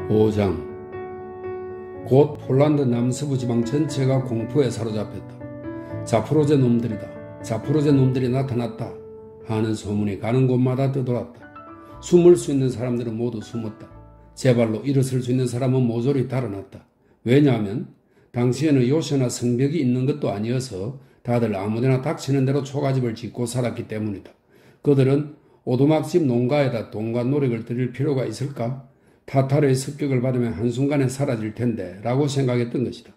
5장. 곧 폴란드 남서부 지방 전체가 공포에 사로잡혔다. 자포로제 놈들이다. 자포로제 놈들이 나타났다 하는 소문이 가는 곳마다 떠돌았다. 숨을 수 있는 사람들은 모두 숨었다. 제발로 일어설 수 있는 사람은 모조리 달아났다. 왜냐하면 당시에는 요새나 성벽이 있는 것도 아니어서 다들 아무데나 닥치는 대로 초가집을 짓고 살았기 때문이다. 그들은 오두막집 농가에다 돈과 노력을 들일 필요가 있을까? 타타르의 습격을 받으면 한순간에 사라질 텐데 라고 생각했던 것이다.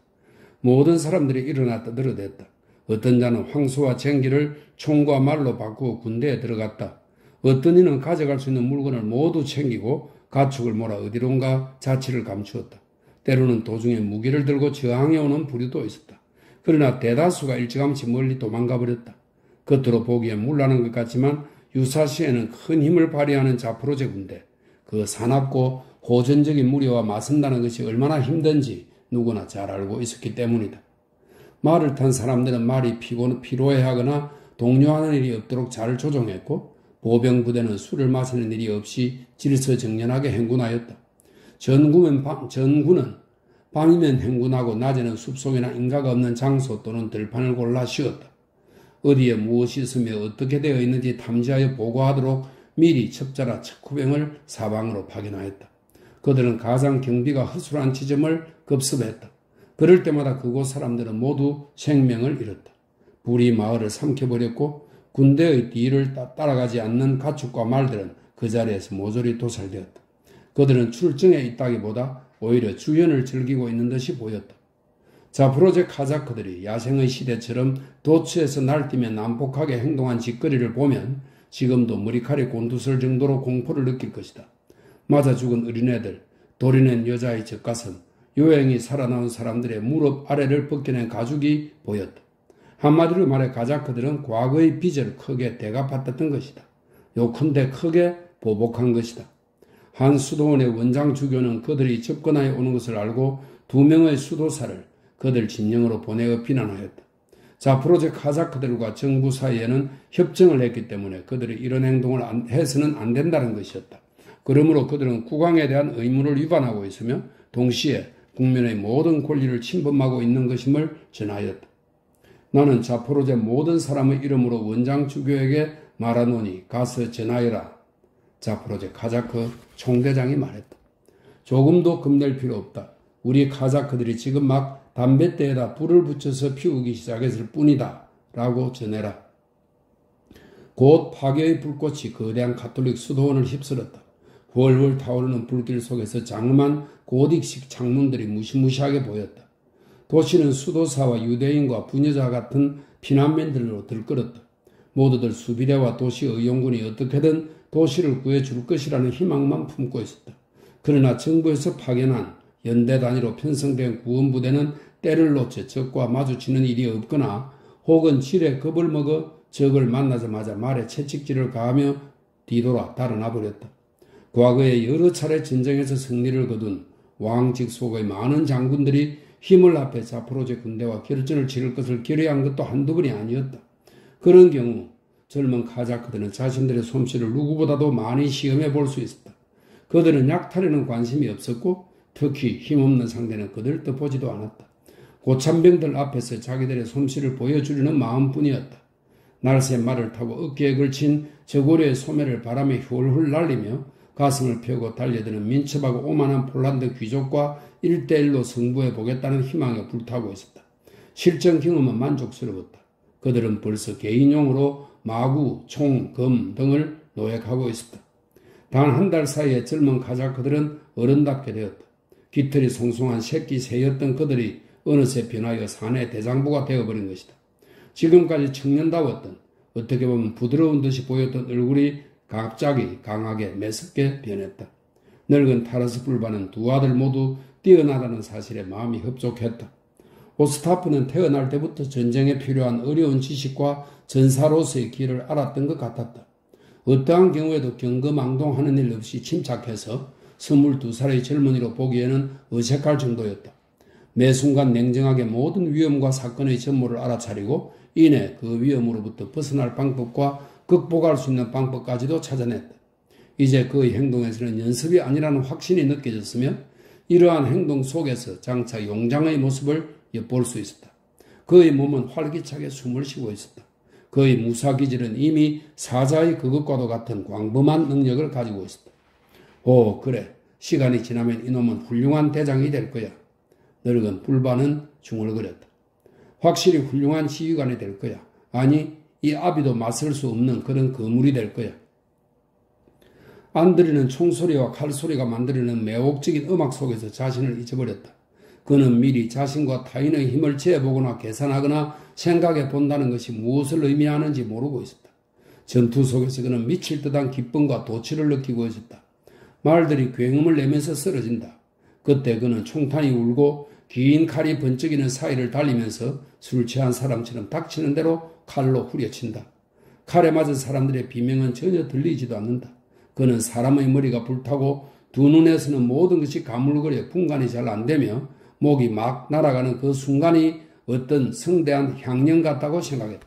모든 사람들이 일어나 떠들어댔다. 어떤 자는 황소와 쟁기를 총과 말로 바꾸어 군대에 들어갔다. 어떤 이는 가져갈 수 있는 물건을 모두 챙기고 가축을 몰아 어디론가 자취를 감추었다. 때로는 도중에 무기를 들고 저항해오는 부류도 있었다. 그러나 대다수가 일찌감치 멀리 도망가 버렸다. 겉으로 보기엔 물나는 것 같지만 유사시에는 큰 힘을 발휘하는 자포로제 군대, 그 사납고 호전적인 무리와 맞선다는 것이 얼마나 힘든지 누구나 잘 알고 있었기 때문이다. 말을 탄 사람들은 말이 피로해하거나 동요하는 일이 없도록 잘 조종했고, 보병 부대는 술을 마시는 일이 없이 질서정연하게 행군하였다. 전군은 밤이면 행군하고 낮에는 숲속이나 인가가 없는 장소 또는 들판을 골라 쉬었다. 어디에 무엇이 있으며 어떻게 되어 있는지 탐지하여 보고하도록 미리 첩자라 척후병을 사방으로 파견하였다. 그들은 가장 경비가 허술한 지점을 급습했다. 그럴 때마다 그곳 사람들은 모두 생명을 잃었다. 불이 마을을 삼켜버렸고 군대의 뒤를 따라가지 않는 가축과 말들은 그 자리에서 모조리 도살되었다. 그들은 출정에 있다기보다 오히려 주연을 즐기고 있는 듯이 보였다. 자포로제 카자크들이 야생의 시대처럼 도처에서 날뛰며 난폭하게 행동한 짓거리를 보면 지금도 머리칼이 곤두설 정도로 공포를 느낄 것이다. 맞아 죽은 어린애들, 도리낸 여자의 젖가슴, 요행이 살아나온 사람들의 무릎 아래를 벗겨낸 가죽이 보였다. 한마디로 말해 가자크들은 과거의 빚을 크게 대갚았던 것이다. 요컨대 크게 보복한 것이다. 한 수도원의 원장 주교는 그들이 접근하여 오는 것을 알고 2명의 수도사를 그들 진영으로 보내어 비난하였다. 자포로제 카자크들과 정부 사이에는 협정을 했기 때문에 그들이 이런 행동을 해서는 안 된다는 것이었다. 그러므로 그들은 국왕에 대한 의무를 위반하고 있으며 동시에 국민의 모든 권리를 침범하고 있는 것임을 전하였다. 나는 자포로제 모든 사람의 이름으로 원장 주교에게 말하노니 가서 전하여라. 자포로제 카자크 총대장이 말했다. 조금도 겁낼 필요 없다. 우리 카자크들이 지금 막 담뱃대에다 불을 붙여서 피우기 시작했을 뿐이다. 라고 전해라. 곧 파괴의 불꽃이 거대한 가톨릭 수도원을 휩쓸었다. 훨훨 타오르는 불길 속에서 장엄한 고딕식 창문들이 무시무시하게 보였다. 도시는 수도사와 유대인과 부녀자 같은 피난민들로 들끓었다. 모두들 수비대와 도시의용군이 어떻게든 도시를 구해줄 것이라는 희망만 품고 있었다. 그러나 정부에서 파견한 연대 단위로 편성된 구원부대는 때를 놓쳐 적과 마주치는 일이 없거나 혹은 질에 겁을 먹어 적을 만나자마자 말에 채찍질을 가하며 뒤돌아 달아나 버렸다. 과거에 여러 차례 전쟁에서 승리를 거둔 왕 직속의 많은 장군들이 힘을 합해 자포로제 군대와 결전을 치를 것을 결의한 것도 한두 번이 아니었다. 그런 경우 젊은 카자크들은 자신들의 솜씨를 누구보다도 많이 시험해 볼 수 있었다. 그들은 약탈에는 관심이 없었고 특히 힘없는 상대는 그들도 보지도 않았다. 고참병들 앞에서 자기들의 솜씨를 보여주려는 마음뿐이었다. 날새 말을 타고 어깨에 걸친 저고리의 소매를 바람에 훌훌 날리며 가슴을 펴고 달려드는 민첩하고 오만한 폴란드 귀족과 1대1로 승부해 보겠다는 희망에 불타고 있었다. 실전 경험은 만족스러웠다. 그들은 벌써 개인용으로 마구, 총, 검 등을 노획하고 있었다. 단 한 달 사이에 젊은 카자크들은 어른답게 되었다. 깃털이 송송한 새끼 새였던 그들이 어느새 변하여 사내 대장부가 되어버린 것이다. 지금까지 청년다웠던, 어떻게 보면 부드러운 듯이 보였던 얼굴이 갑자기 강하게 매섭게 변했다. 늙은 타르스 불바는 두 아들 모두 뛰어나다는 사실에 마음이 흡족했다. 오스타프는 태어날 때부터 전쟁에 필요한 어려운 지식과 전사로서의 길을 알았던 것 같았다. 어떠한 경우에도 경거망동하는 일 없이 침착해서 22살의 젊은이로 보기에는 어색할 정도였다. 매 순간 냉정하게 모든 위험과 사건의 전모를 알아차리고 이내 그 위험으로부터 벗어날 방법과 극복할 수 있는 방법까지도 찾아냈다. 이제 그의 행동에서는 연습이 아니라는 확신이 느껴졌으며 이러한 행동 속에서 장차 용장의 모습을 엿볼 수 있었다. 그의 몸은 활기차게 숨을 쉬고 있었다. 그의 무사기질은 이미 사자의 그것과도 같은 광범한 능력을 가지고 있었다. 오, 그래. 시간이 지나면 이놈은 훌륭한 대장이 될 거야. 늙은 불바는 중얼거렸다. 확실히 훌륭한 지휘관이 될 거야. 아니, 이 아비도 맞설 수 없는 그런 거물이 될 거야. 안드레는 총소리와 칼소리가 만들어내는 매혹적인 음악 속에서 자신을 잊어버렸다. 그는 미리 자신과 타인의 힘을 재보거나 계산하거나 생각해 본다는 것이 무엇을 의미하는지 모르고 있었다. 전투 속에서 그는 미칠 듯한 기쁨과 도취를 느끼고 있었다. 말들이 굉음을 내면서 쓰러진다. 그때 그는 총탄이 울고 긴 칼이 번쩍이는 사이를 달리면서 술 취한 사람처럼 닥치는 대로 칼로 후려친다. 칼에 맞은 사람들의 비명은 전혀 들리지도 않는다. 그는 사람의 머리가 불타고 두 눈에서는 모든 것이 가물거려 분간이 잘 안되며 목이 막 날아가는 그 순간이 어떤 성대한 향연 같다고 생각했다.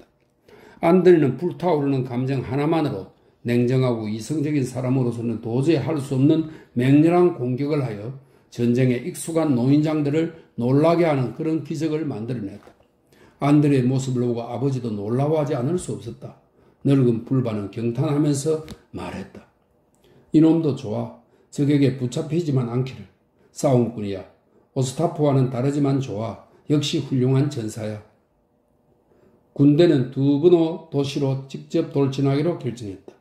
안드레는 불타오르는 감정 하나만으로 냉정하고 이성적인 사람으로서는 도저히 할 수 없는 맹렬한 공격을 하여 전쟁에 익숙한 노인장들을 놀라게 하는 그런 기적을 만들어냈다. 안드레의 모습을 보고 아버지도 놀라워하지 않을 수 없었다. 늙은 불바는 경탄하면서 말했다. 이놈도 좋아. 적에게 붙잡히지만 않기를. 싸움꾼이야. 오스타프와는 다르지만 좋아. 역시 훌륭한 전사야. 군대는 두브노 도시로 직접 돌진하기로 결정했다.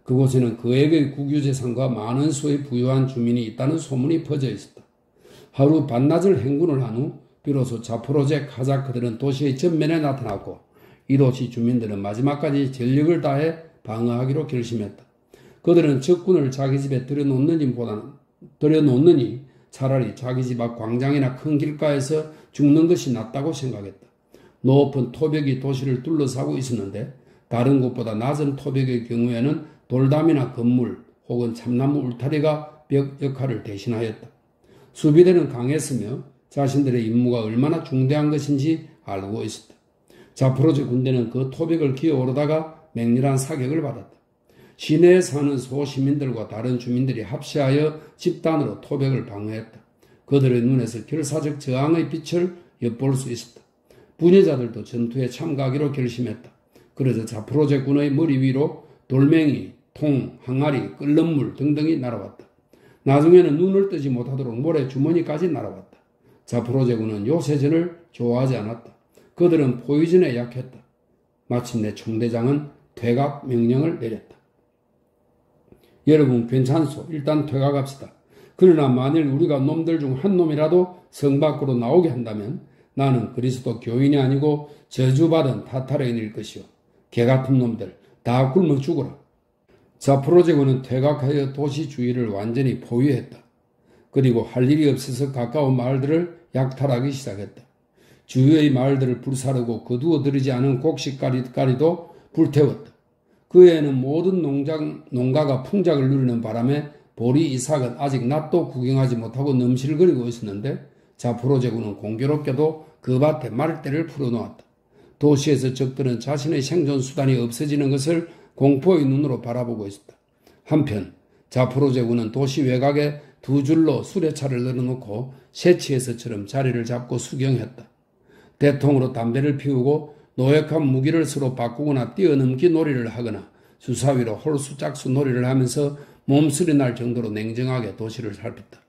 그곳에는 그에게 국유재산과 많은 수의 부유한 주민이 있다는 소문이 퍼져 있었다. 하루 반나절 행군을 한 후 비로소 자포로제 카자크들은 도시의 전면에 나타났고 이 도시 주민들은 마지막까지 전력을 다해 방어하기로 결심했다. 그들은 적군을 자기 집에 들여놓느니 차라리 자기 집 앞 광장이나 큰 길가에서 죽는 것이 낫다고 생각했다. 높은 토벽이 도시를 둘러싸고 있었는데 다른 곳보다 낮은 토벽의 경우에는 돌담이나 건물 혹은 참나무 울타리가 벽 역할을 대신하였다. 수비대는 강했으며 자신들의 임무가 얼마나 중대한 것인지 알고 있었다. 자포로제 군대는 그 토벽을 기어오르다가 맹렬한 사격을 받았다. 시내에 사는 소시민들과 다른 주민들이 합세하여 집단으로 토벽을 방어했다. 그들의 눈에서 결사적 저항의 빛을 엿볼 수 있었다. 부녀자들도 전투에 참가하기로 결심했다. 그래서 자포로제 군의 머리 위로 돌멩이, 통, 항아리, 끓는 물 등등이 날아왔다. 나중에는 눈을 뜨지 못하도록 모래 주머니까지 날아왔다. 자포로제군은 요새전을 좋아하지 않았다. 그들은 포이즌에 약했다. 마침내 총대장은 퇴각 명령을 내렸다. 여러분 괜찮소? 일단 퇴각합시다. 그러나 만일 우리가 놈들 중 한 놈이라도 성 밖으로 나오게 한다면 나는 그리스도 교인이 아니고 저주받은 타타르인일 것이요. 개같은 놈들 다 굶어 죽어라. 자포로제군은 퇴각하여 도시 주위를 완전히 포위했다. 그리고 할 일이 없어서 가까운 마을들을 약탈하기 시작했다. 주위의 마을들을 불사르고 거두어들이지 않은 곡식가리도 불태웠다. 그 해에는 모든 농가가 풍작을 누리는 바람에 보리 이삭은 아직 낫도 구경하지 못하고 넘실거리고 있었는데 자포로제군은 공교롭게도 그 밭에 말대를 풀어놓았다. 도시에서 적들은 자신의 생존 수단이 없어지는 것을 공포의 눈으로 바라보고 있었다. 한편 자포로제군은 도시 외곽에 두 줄로 수레차를 늘어놓고 새치에서처럼 자리를 잡고 수경했다. 대통으로 담배를 피우고 노획한 무기를 서로 바꾸거나 뛰어넘기 놀이를 하거나 주사위로 홀수짝수 놀이를 하면서 몸살이 날 정도로 냉정하게 도시를 살폈다.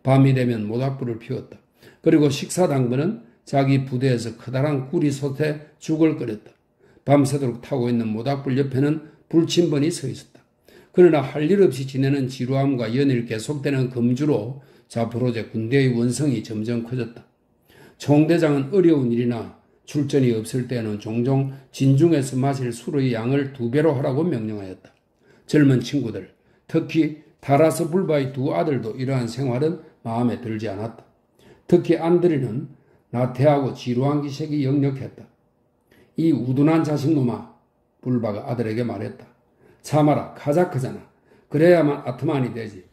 밤이 되면 모닥불을 피웠다. 그리고 식사 당번은 자기 부대에서 커다란 구리솥에 죽을 끓였다. 밤새도록 타고 있는 모닥불 옆에는 불침번이 서 있었다. 그러나 할 일 없이 지내는 지루함과 연일 계속되는 금주로 자포로제 군대의 원성이 점점 커졌다. 총대장은 어려운 일이나 출전이 없을 때에는 종종 진중에서 마실 술의 양을 2배로 하라고 명령하였다. 젊은 친구들, 특히 타라스 불바의 두 아들도 이러한 생활은 마음에 들지 않았다. 특히 안드레는 나태하고 지루한 기색이 역력했다. 이 우둔한 자식놈아, 불바가 아들에게 말했다. 참아라, 카자크잖아. 그래야만 아트만이 되지.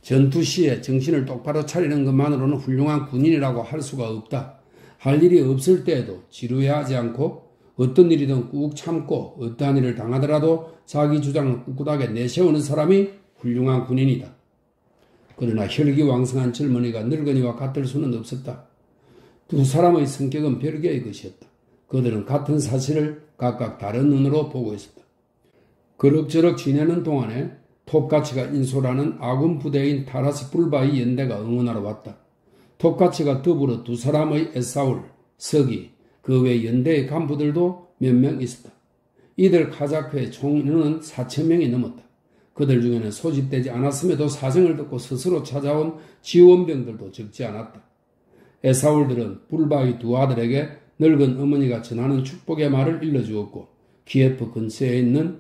전투 시에 정신을 똑바로 차리는 것만으로는 훌륭한 군인이라고 할 수가 없다. 할 일이 없을 때에도 지루해하지 않고 어떤 일이든 꾹 참고 어떠한 일을 당하더라도 자기 주장을 꿋꿋하게 내세우는 사람이 훌륭한 군인이다. 그러나 혈기왕성한 젊은이가 늙은이와 같을 수는 없었다. 두 사람의 성격은 별개의 것이었다. 그들은 같은 사실을 각각 다른 눈으로 보고 있었다. 그럭저럭 지내는 동안에 톱가치가 인솔하는 아군 부대인 타라스 불바의 연대가 응원하러 왔다. 톱가치가 더불어 두 사람의 에사울, 서기, 그 외 연대의 간부들도 몇 명 있었다. 이들 카자크의 총 인원은 4,000명이 넘었다. 그들 중에는 소집되지 않았음에도 사정을 듣고 스스로 찾아온 지원병들도 적지 않았다. 에사울들은 불바의 두 아들에게 늙은 어머니가 전하는 축복의 말을 일러주었고 키예프 근처에 있는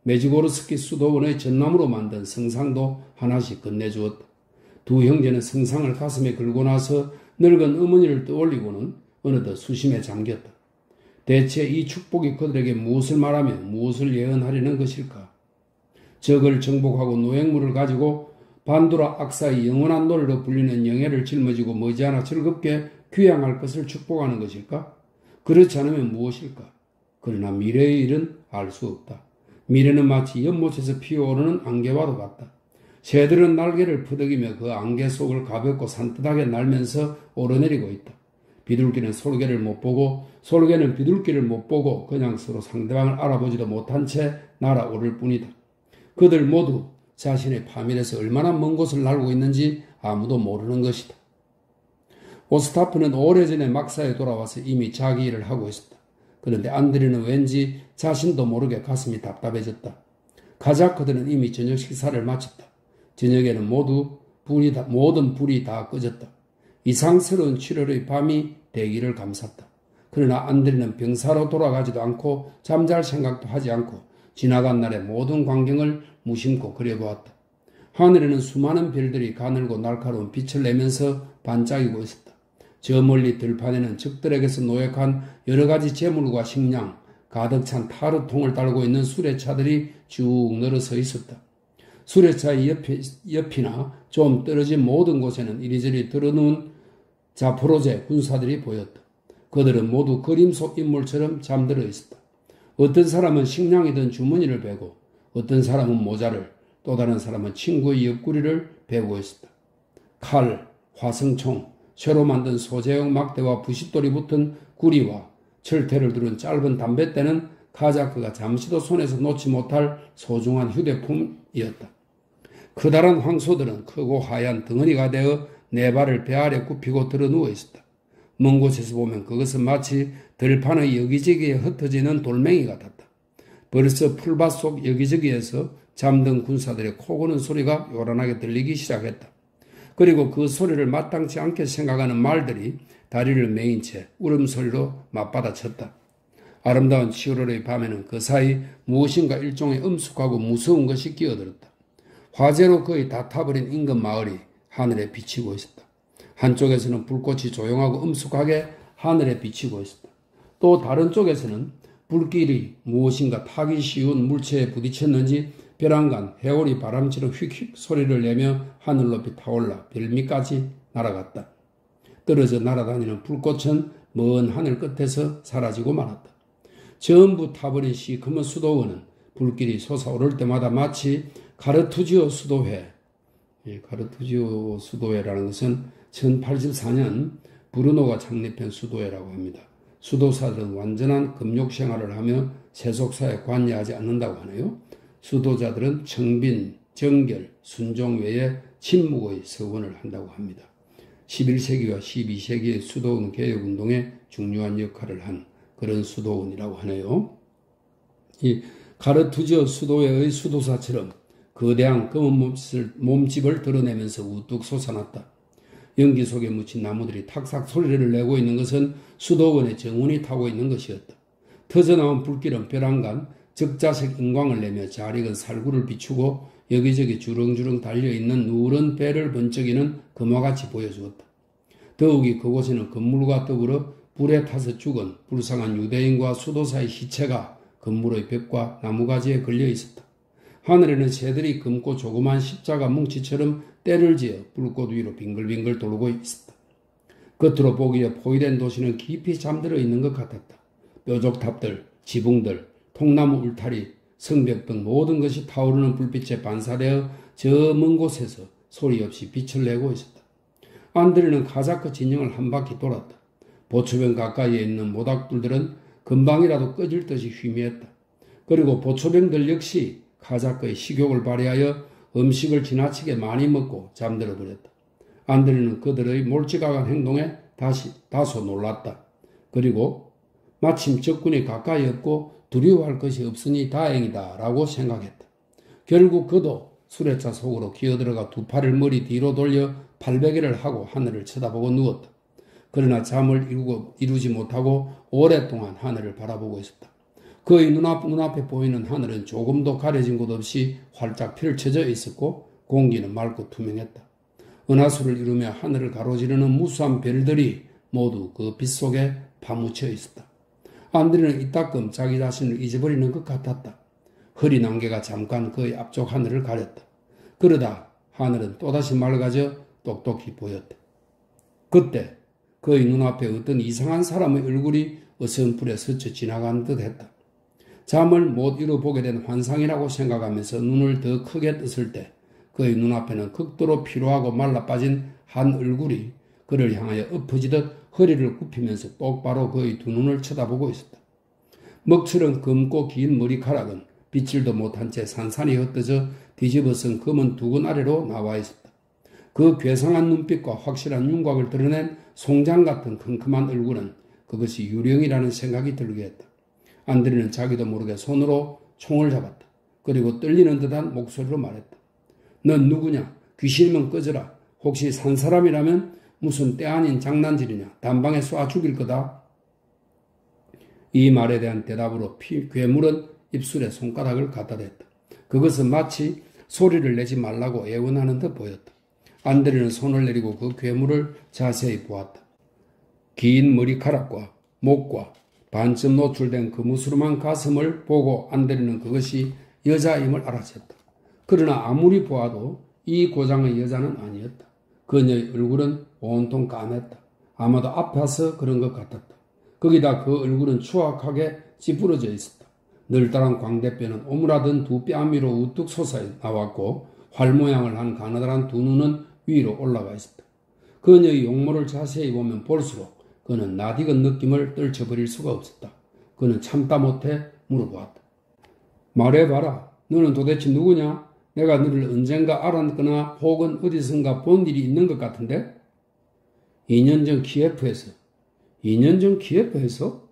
메지고르스키 수도원의 전나무로 만든 성상도 하나씩 건네주었다. 두 형제는 성상을 가슴에 걸고 나서 늙은 어머니를 떠올리고는 어느덧 수심에 잠겼다. 대체 이 축복이 그들에게 무엇을 말하며 무엇을 예언하려는 것일까? 적을 정복하고 노획물을 가지고 반두라 악사의 영원한 노래로 불리는 영예를 짊어지고 머지않아 즐겁게 귀향할 것을 축복하는 것일까? 그렇지 않으면 무엇일까? 그러나 미래의 일은 알 수 없다. 미래는 마치 연못에서 피어오르는 안개와도 같다. 새들은 날개를 퍼덕이며 그 안개 속을 가볍고 산뜻하게 날면서 오르내리고 있다. 비둘기는 솔개를 못 보고 솔개는 비둘기를 못 보고 그냥 서로 상대방을 알아보지도 못한 채 날아오를 뿐이다. 그들 모두 자신의 파밀에서 얼마나 먼 곳을 날고 있는지 아무도 모르는 것이다. 오스타프는 오래전에 막사에 돌아와서 이미 자기 일을 하고 있었다. 그런데 안드레는 왠지 자신도 모르게 가슴이 답답해졌다. 카자크들은 이미 저녁 식사를 마쳤다. 저녁에는 모든 불이 다 꺼졌다. 이상스러운 7월의 밤이 대기를 감쌌다. 그러나 안드레는 병사로 돌아가지도 않고 잠잘 생각도 하지 않고 지나간 날의 모든 광경을 무심코 그려보았다. 하늘에는 수많은 별들이 가늘고 날카로운 빛을 내면서 반짝이고 있었다. 저 멀리 들판에는 적들에게서 노획한 여러 가지 재물과 식량, 가득 찬 타르통을 달고 있는 수레차들이 쭉 늘어서 있었다. 수레차의 옆이나 좀 떨어진 모든 곳에는 이리저리 들어놓은 자포로제 군사들이 보였다. 그들은 모두 그림 속 인물처럼 잠들어 있었다. 어떤 사람은 식량이든 주머니를 베고 어떤 사람은 모자를, 또 다른 사람은 친구의 옆구리를 베고 있었다. 칼, 화성총, 쇠로 만든 소재용 막대와 부싯돌이 붙은 구리와 철퇴를 두른 짧은 담뱃대는 카자크가 잠시도 손에서 놓지 못할 소중한 휴대품이었다. 커다란 황소들은 크고 하얀 덩어리가 되어 네 발을 배 아래 굽히고 드러누워 있었다. 먼 곳에서 보면 그것은 마치 들판의 여기저기에 흩어지는 돌멩이 같았다. 벌써 풀밭 속 여기저기에서 잠든 군사들의 코 고는 소리가 요란하게 들리기 시작했다. 그리고 그 소리를 마땅치 않게 생각하는 말들이 다리를 메인 채 울음소리로 맞받아쳤다. 아름다운 7월의 밤에는 그 사이 무엇인가 일종의 엄숙하고 무서운 것이 끼어들었다. 화재로 거의 다 타버린 인근 마을이 하늘에 비치고 있었다. 한쪽에서는 불꽃이 조용하고 엄숙하게 하늘에 비치고 있었다. 또 다른 쪽에서는 불길이 무엇인가 타기 쉬운 물체에 부딪혔는지 벼랑간 해오리 바람처럼 휙휙 소리를 내며 하늘 높이 타올라 별밑까지 날아갔다. 떨어져 날아다니는 불꽃은 먼 하늘 끝에서 사라지고 말았다. 전부 타버린 시커먼 수도원은 불길이 솟아오를 때마다 마치 가르투지오 수도회, 가르투지오 수도회라는 것은 1084년 브루노가 창립한 수도회라고 합니다. 수도사들은 완전한 금욕 생활을 하며 세속사에 관여하지 않는다고 하네요. 수도자들은 청빈, 정결, 순종 외에 침묵의 서원을 한다고 합니다. 11세기와 12세기의 수도원 개혁운동에 중요한 역할을 한 그런 수도원이라고 하네요. 이 가르투지오 수도회의 수도사처럼 거대한 검은 몸집을 드러내면서 우뚝 솟아났다. 연기 속에 묻힌 나무들이 탁삭 소리를 내고 있는 것은 수도원의 정운이 타고 있는 것이었다. 터져나온 불길은 벼랑간 적자색 인광을 내며 잘 익은 살구를 비추고 여기저기 주렁주렁 달려있는 누런 배를 번쩍이는 금화같이 보여주었다. 더욱이 그곳에는 건물과 더불어 불에 타서 죽은 불쌍한 유대인과 수도사의 시체가 건물의 벽과 나무가지에 걸려 있었다. 하늘에는 새들이 검고 조그만 십자가 뭉치처럼 때를 지어 불꽃 위로 빙글빙글 돌고 있었다. 겉으로 보기에 포위된 도시는 깊이 잠들어 있는 것 같았다. 뾰족탑들, 지붕들, 통나무 울타리, 성벽 등 모든 것이 타오르는 불빛에 반사되어 저 먼 곳에서 소리 없이 빛을 내고 있었다. 안드레는 카자크 진영을 한 바퀴 돌았다. 보초병 가까이에 있는 모닥불들은 금방이라도 꺼질 듯이 희미했다. 그리고 보초병들 역시 카자크의 식욕을 발휘하여 음식을 지나치게 많이 먹고 잠들어 버렸다. 안드레는 그들의 몰지각한 행동에 다소 놀랐다. 그리고 마침 적군이 가까이 없고 두려워할 것이 없으니 다행이다 라고 생각했다. 결국 그도 수레차 속으로 기어들어가 두 팔을 머리 뒤로 돌려 팔베개를 하고 하늘을 쳐다보고 누웠다. 그러나 잠을 이루지 못하고 오랫동안 하늘을 바라보고 있었다. 그의 눈앞에 보이는 하늘은 조금도 가려진 곳 없이 활짝 펼쳐져 있었고 공기는 맑고 투명했다. 은하수를 이루며 하늘을 가로지르는 무수한 별들이 모두 그 빛 속에 파묻혀 있었다. 안드레는 이따금 자기 자신을 잊어버리는 것 같았다. 흐린 안개가 잠깐 그의 앞쪽 하늘을 가렸다. 그러다 하늘은 또다시 맑아져 똑똑히 보였다. 그때 그의 눈앞에 어떤 이상한 사람의 얼굴이 어선불에 스쳐 지나간 듯 했다. 잠을 못 이뤄보게 된 환상이라고 생각하면서 눈을 더 크게 떴을 때 그의 눈앞에는 극도로 피로하고 말라빠진 한 얼굴이 그를 향하여 엎어지듯 허리를 굽히면서 똑바로 그의 두 눈을 쳐다보고 있었다. 먹처럼 검고 긴 머리카락은 빗질도 못한 채 산산이 흩어져 뒤집어선 검은 두근 아래로 나와 있었다. 그 괴상한 눈빛과 확실한 윤곽을 드러낸 송장 같은 컴컴한 얼굴은 그것이 유령이라는 생각이 들게 했다. 안드레는 자기도 모르게 손으로 총을 잡았다. 그리고 떨리는 듯한 목소리로 말했다. 넌 누구냐? 귀신이면 꺼져라. 혹시 산 사람이라면 무슨 때 아닌 장난질이냐? 단방에 쏴 죽일 거다. 이 말에 대한 대답으로 괴물은 입술에 손가락을 갖다 댔다. 그것은 마치 소리를 내지 말라고 애원하는 듯 보였다. 안드레는 손을 내리고 그 괴물을 자세히 보았다. 긴 머리카락과 목과 반쯤 노출된 그 무스름한 가슴을 보고 안드레는 그것이 여자임을 알아챘다. 그러나 아무리 보아도 이 고장의 여자는 아니었다. 그녀의 얼굴은 온통 까맸다. 아마도 아파서 그런 것 같았다. 거기다 그 얼굴은 추악하게 찌푸러져 있었다. 늘따란 광대뼈는 오므라든 두 뺨 위로 우뚝 솟아 나왔고 활 모양을 한 가느다란 두 눈은 위로 올라가 있었다. 그녀의 용모를 자세히 보면 볼수록 그는 낯익은 느낌을 떨쳐버릴 수가 없었다. 그는 참다 못해 물어보았다. 말해봐라. 너는 도대체 누구냐? 내가 너를 언젠가 알았거나 혹은 어디선가 본 일이 있는 것 같은데? 2년 전 키예프에서. 2년 전 키예프에서?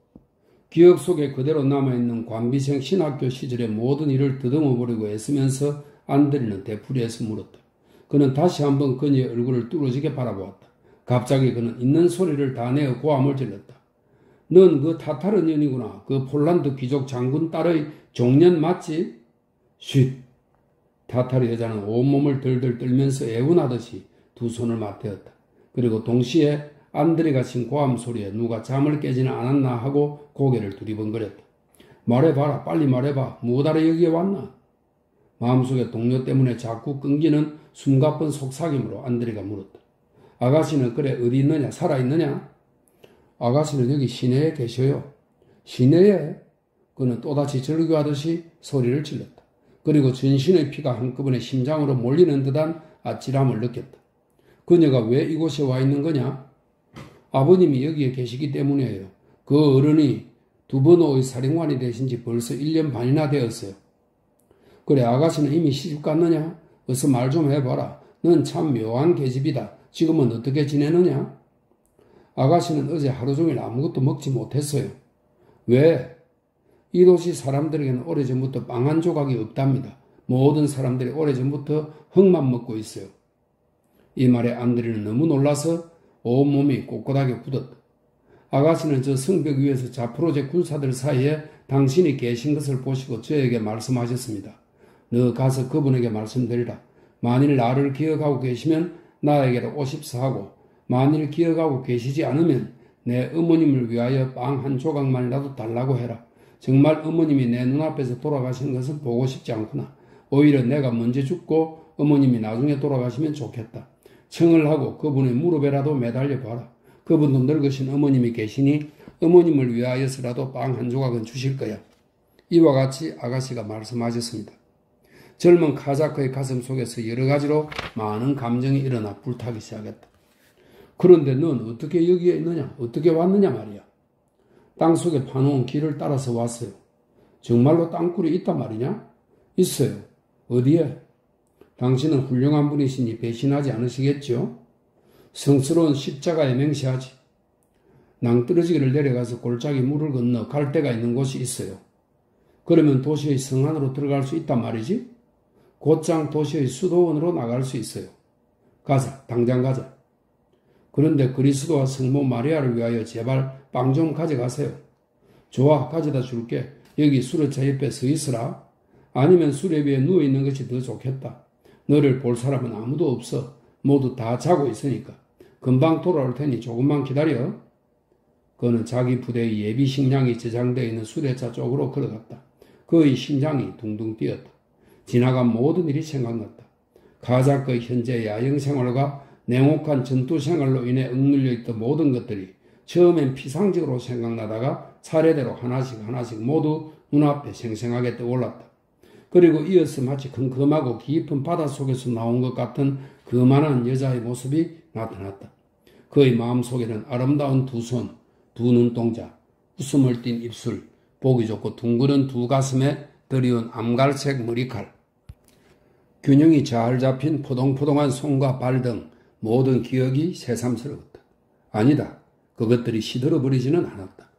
기억 속에 그대로 남아있는 관비생 신학교 시절의 모든 일을 더듬어버리고 애쓰면서 안드레는 되풀이해서 물었다. 그는 다시 한번 그녀의 얼굴을 뚫어지게 바라보았다. 갑자기 그는 있는 소리를 다 내어 고함을 질렀다. 넌 그 타타르 년이구나. 그 폴란드 귀족 장군 딸의 종년 맞지? 쉿. 타타르 여자는 온몸을 덜덜 떨면서 애운하듯이 두 손을 맞대었다. 그리고 동시에 안드레가 친 고함 소리에 누가 잠을 깨지는 않았나 하고 고개를 두리번거렸다. 말해봐라. 빨리 말해봐. 무엇하러 여기에 왔나? 마음속에 동료 때문에 자꾸 끊기는 숨가쁜 속삭임으로 안드레가 물었다. 아가씨는 그래 어디 있느냐? 살아있느냐? 아가씨는 여기 시내에 계셔요. 시내에? 그는 또다시 절규하듯이 소리를 질렀다. 그리고 전신의 피가 한꺼번에 심장으로 몰리는 듯한 아찔함을 느꼈다. 그녀가 왜 이곳에 와 있는 거냐? 아버님이 여기에 계시기 때문이에요. 그 어른이 두번호의 사령관이 되신 지 벌써 1년 반이나 되었어요. 그래 아가씨는 이미 시집 갔느냐? 어서 말 좀 해봐라. 넌 참 묘한 계집이다. 지금은 어떻게 지내느냐? 아가씨는 어제 하루 종일 아무것도 먹지 못했어요. 왜? 이 도시 사람들에게는 오래전부터 빵 한 조각이 없답니다. 모든 사람들이 오래전부터 흙만 먹고 있어요. 이 말에 안드레는 너무 놀라서 온몸이 꼿꼿하게 굳었다. 아가씨는 저 성벽 위에서 자포로제 군사들 사이에 당신이 계신 것을 보시고 저에게 말씀하셨습니다. 너 가서 그분에게 말씀드리라. 만일 나를 기억하고 계시면 나에게로 오십사 하고 만일 기억하고 계시지 않으면 내 어머님을 위하여 빵 한 조각만이라도 달라고 해라. 정말 어머님이 내 눈앞에서 돌아가시는 것은 보고 싶지 않구나. 오히려 내가 먼저 죽고 어머님이 나중에 돌아가시면 좋겠다. 청을 하고 그분의 무릎에라도 매달려 봐라. 그분도 늙으신 어머님이 계시니 어머님을 위하여서라도 빵 한 조각은 주실 거야. 이와 같이 아가씨가 말씀하셨습니다. 젊은 카자크의 가슴 속에서 여러 가지로 많은 감정이 일어나 불타기 시작했다. 그런데 넌 어떻게 여기에 있느냐? 어떻게 왔느냐 말이야. 땅속에 파놓은 길을 따라서 왔어요. 정말로 땅굴이 있단 말이냐? 있어요. 어디에? 당신은 훌륭한 분이시니 배신하지 않으시겠죠? 성스러운 십자가에 맹세하지. 낭떠러지기를 내려가서 골짜기 물을 건너 갈 데가 있는 곳이 있어요. 그러면 도시의 성 안으로 들어갈 수 있단 말이지? 곧장 도시의 수도원으로 나갈 수 있어요. 가자, 당장 가자. 그런데 그리스도와 성모 마리아를 위하여 제발 빵 좀 가져가세요. 좋아, 가져다 줄게. 여기 수레차 옆에 서 있으라. 아니면 수레 위에 누워있는 것이 더 좋겠다. 너를 볼 사람은 아무도 없어. 모두 다 자고 있으니까. 금방 돌아올 테니 조금만 기다려. 그는 자기 부대의 예비 식량이 저장되어 있는 수레차 쪽으로 걸어갔다. 그의 심장이 둥둥 뛰었다. 지나간 모든 일이 생각났다. 카자크의 현재 야영 생활과 냉혹한 전투 생활로 인해 억눌려 있던 모든 것들이 처음엔 피상적으로 생각나다가 차례대로 하나씩 모두 눈앞에 생생하게 떠올랐다. 그리고 이어서 마치 컴컴하고 깊은 바닷속에서 나온 것 같은 거만한 여자의 모습이 나타났다. 그의 마음속에는 아름다운 두 손, 두 눈동자, 웃음을 띤 입술, 보기 좋고 둥그런 두 가슴에 드리운 암갈색 머리칼, 균형이 잘 잡힌 포동포동한 손과 발 등 모든 기억이 새삼스러웠다. 아니다. 그것들이 시들어버리지는 않았다.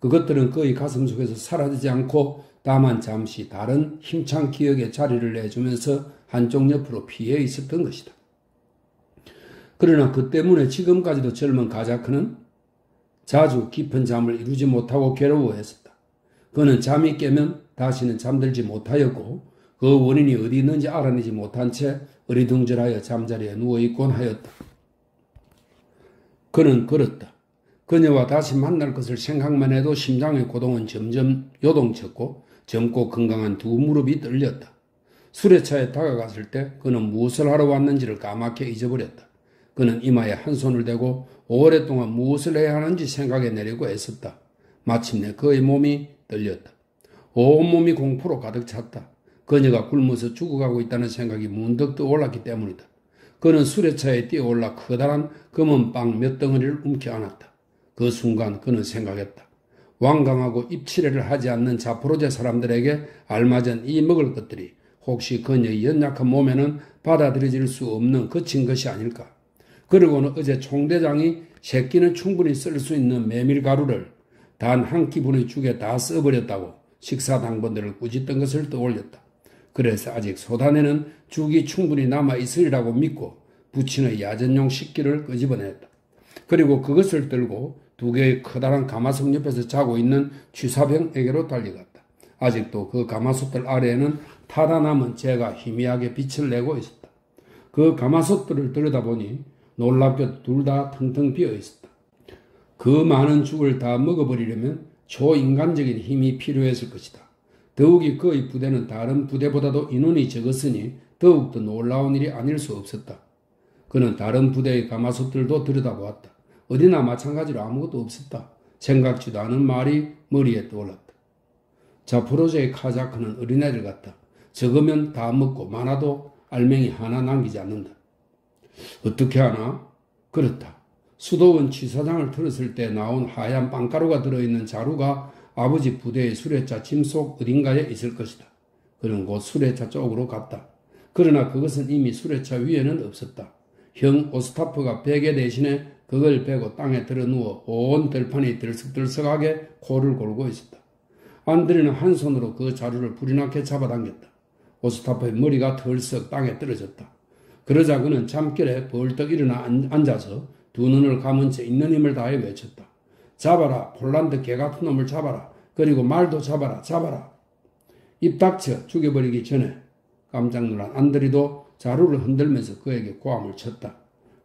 그것들은 그의 가슴 속에서 사라지지 않고 다만 잠시 다른 힘찬 기억에 자리를 내주면서 한쪽 옆으로 피해 있었던 것이다. 그러나 그 때문에 지금까지도 젊은 카자크는 자주 깊은 잠을 이루지 못하고 괴로워했었다. 그는 잠이 깨면 다시는 잠들지 못하였고 그 원인이 어디 있는지 알아내지 못한 채 어리둥절하여 잠자리에 누워있곤 하였다. 그는 걸었다. 그녀와 다시 만날 것을 생각만 해도 심장의 고동은 점점 요동쳤고 젊고 건강한 두 무릎이 떨렸다. 수레차에 다가갔을 때 그는 무엇을 하러 왔는지를 까맣게 잊어버렸다. 그는 이마에 한 손을 대고 오랫동안 무엇을 해야 하는지 생각해 내려고 애썼다. 마침내 그의 몸이 떨렸다. 온몸이 공포로 가득 찼다. 그녀가 굶어서 죽어가고 있다는 생각이 문득 떠올랐기 때문이다. 그는 수레차에 뛰어올라 커다란 검은 빵 몇 덩어리를 움켜 안았다. 그 순간 그는 생각했다. 완강하고 입치레를 하지 않는 자포로제 사람들에게 알맞은 이 먹을 것들이 혹시 그녀의 연약한 몸에는 받아들여질 수 없는 거친 것이 아닐까. 그리고는 어제 총대장이 새끼는 충분히 쓸 수 있는 메밀가루를 단 한 끼분의 죽에 다 써버렸다고 식사 당번들을 꾸짖던 것을 떠올렸다. 그래서 아직 쏟아내는 죽이 충분히 남아있으리라고 믿고 부친의 야전용 식기를 끄집어냈다. 그리고 그것을 들고 두 개의 커다란 가마솥 옆에서 자고 있는 취사병에게로 달려갔다. 아직도 그 가마솥들 아래에는 타다 남은 재가 희미하게 빛을 내고 있었다. 그 가마솥들을 들여다보니 놀랍게도 둘 다 텅텅 비어 있었다. 그 많은 죽을 다 먹어버리려면 초인간적인 힘이 필요했을 것이다. 더욱이 그의 부대는 다른 부대보다도 인원이 적었으니 더욱더 놀라운 일이 아닐 수 없었다. 그는 다른 부대의 가마솥들도 들여다보았다. 어디나 마찬가지로 아무것도 없었다. 생각지도 않은 말이 머리에 떠올랐다. 자포로제의 카자크는 어린애들 같다. 적으면 다 먹고 많아도 알맹이 하나 남기지 않는다. 어떻게 하나? 그렇다. 수도원 취사장을 틀었을 때 나온 하얀 빵가루가 들어있는 자루가 아버지 부대의 수레차 짐 속 어딘가에 있을 것이다. 그는 곧 수레차 쪽으로 갔다. 그러나 그것은 이미 수레차 위에는 없었다. 형 오스타프가 베개 대신에 그걸 베고 땅에 들어누워 온 들판이 들썩들썩하게 코를 골고 있었다. 안드레는 한 손으로 그 자루를 불이 나게 잡아당겼다. 오스타프의 머리가 덜썩 땅에 떨어졌다. 그러자 그는 잠결에 벌떡 일어나 앉아서 두 눈을 감은 채 있는 힘을 다해 외쳤다. 잡아라. 폴란드 개같은 놈을 잡아라. 그리고 말도 잡아라. 잡아라. 입 닥쳐. 죽여버리기 전에. 깜짝 놀란 안드리도 자루를 흔들면서 그에게 고함을 쳤다.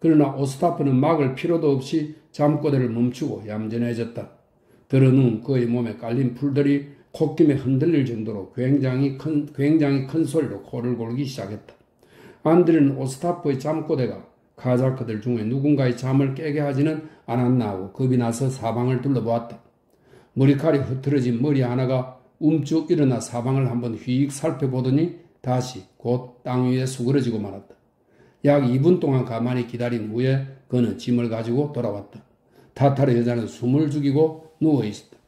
그러나 오스타프는 막을 필요도 없이 잠꼬대를 멈추고 얌전해졌다. 들어누운 그의 몸에 깔린 풀들이 콧김에 흔들릴 정도로 굉장히 큰 소리로 코를 골기 시작했다. 안드레는 오스타프의 잠꼬대가 카자크들 중에 누군가의 잠을 깨게 하지는 않았나 하고 겁이 나서 사방을 둘러보았다. 머리칼이 흐트러진 머리 하나가 움쭉 일어나 사방을 한번 휙 살펴보더니 다시 곧 땅 위에 수그러지고 말았다. 약 2분 동안 가만히 기다린 후에 그는 짐을 가지고 돌아왔다. 타타르 여자는 숨을 죽이고 누워 있었다.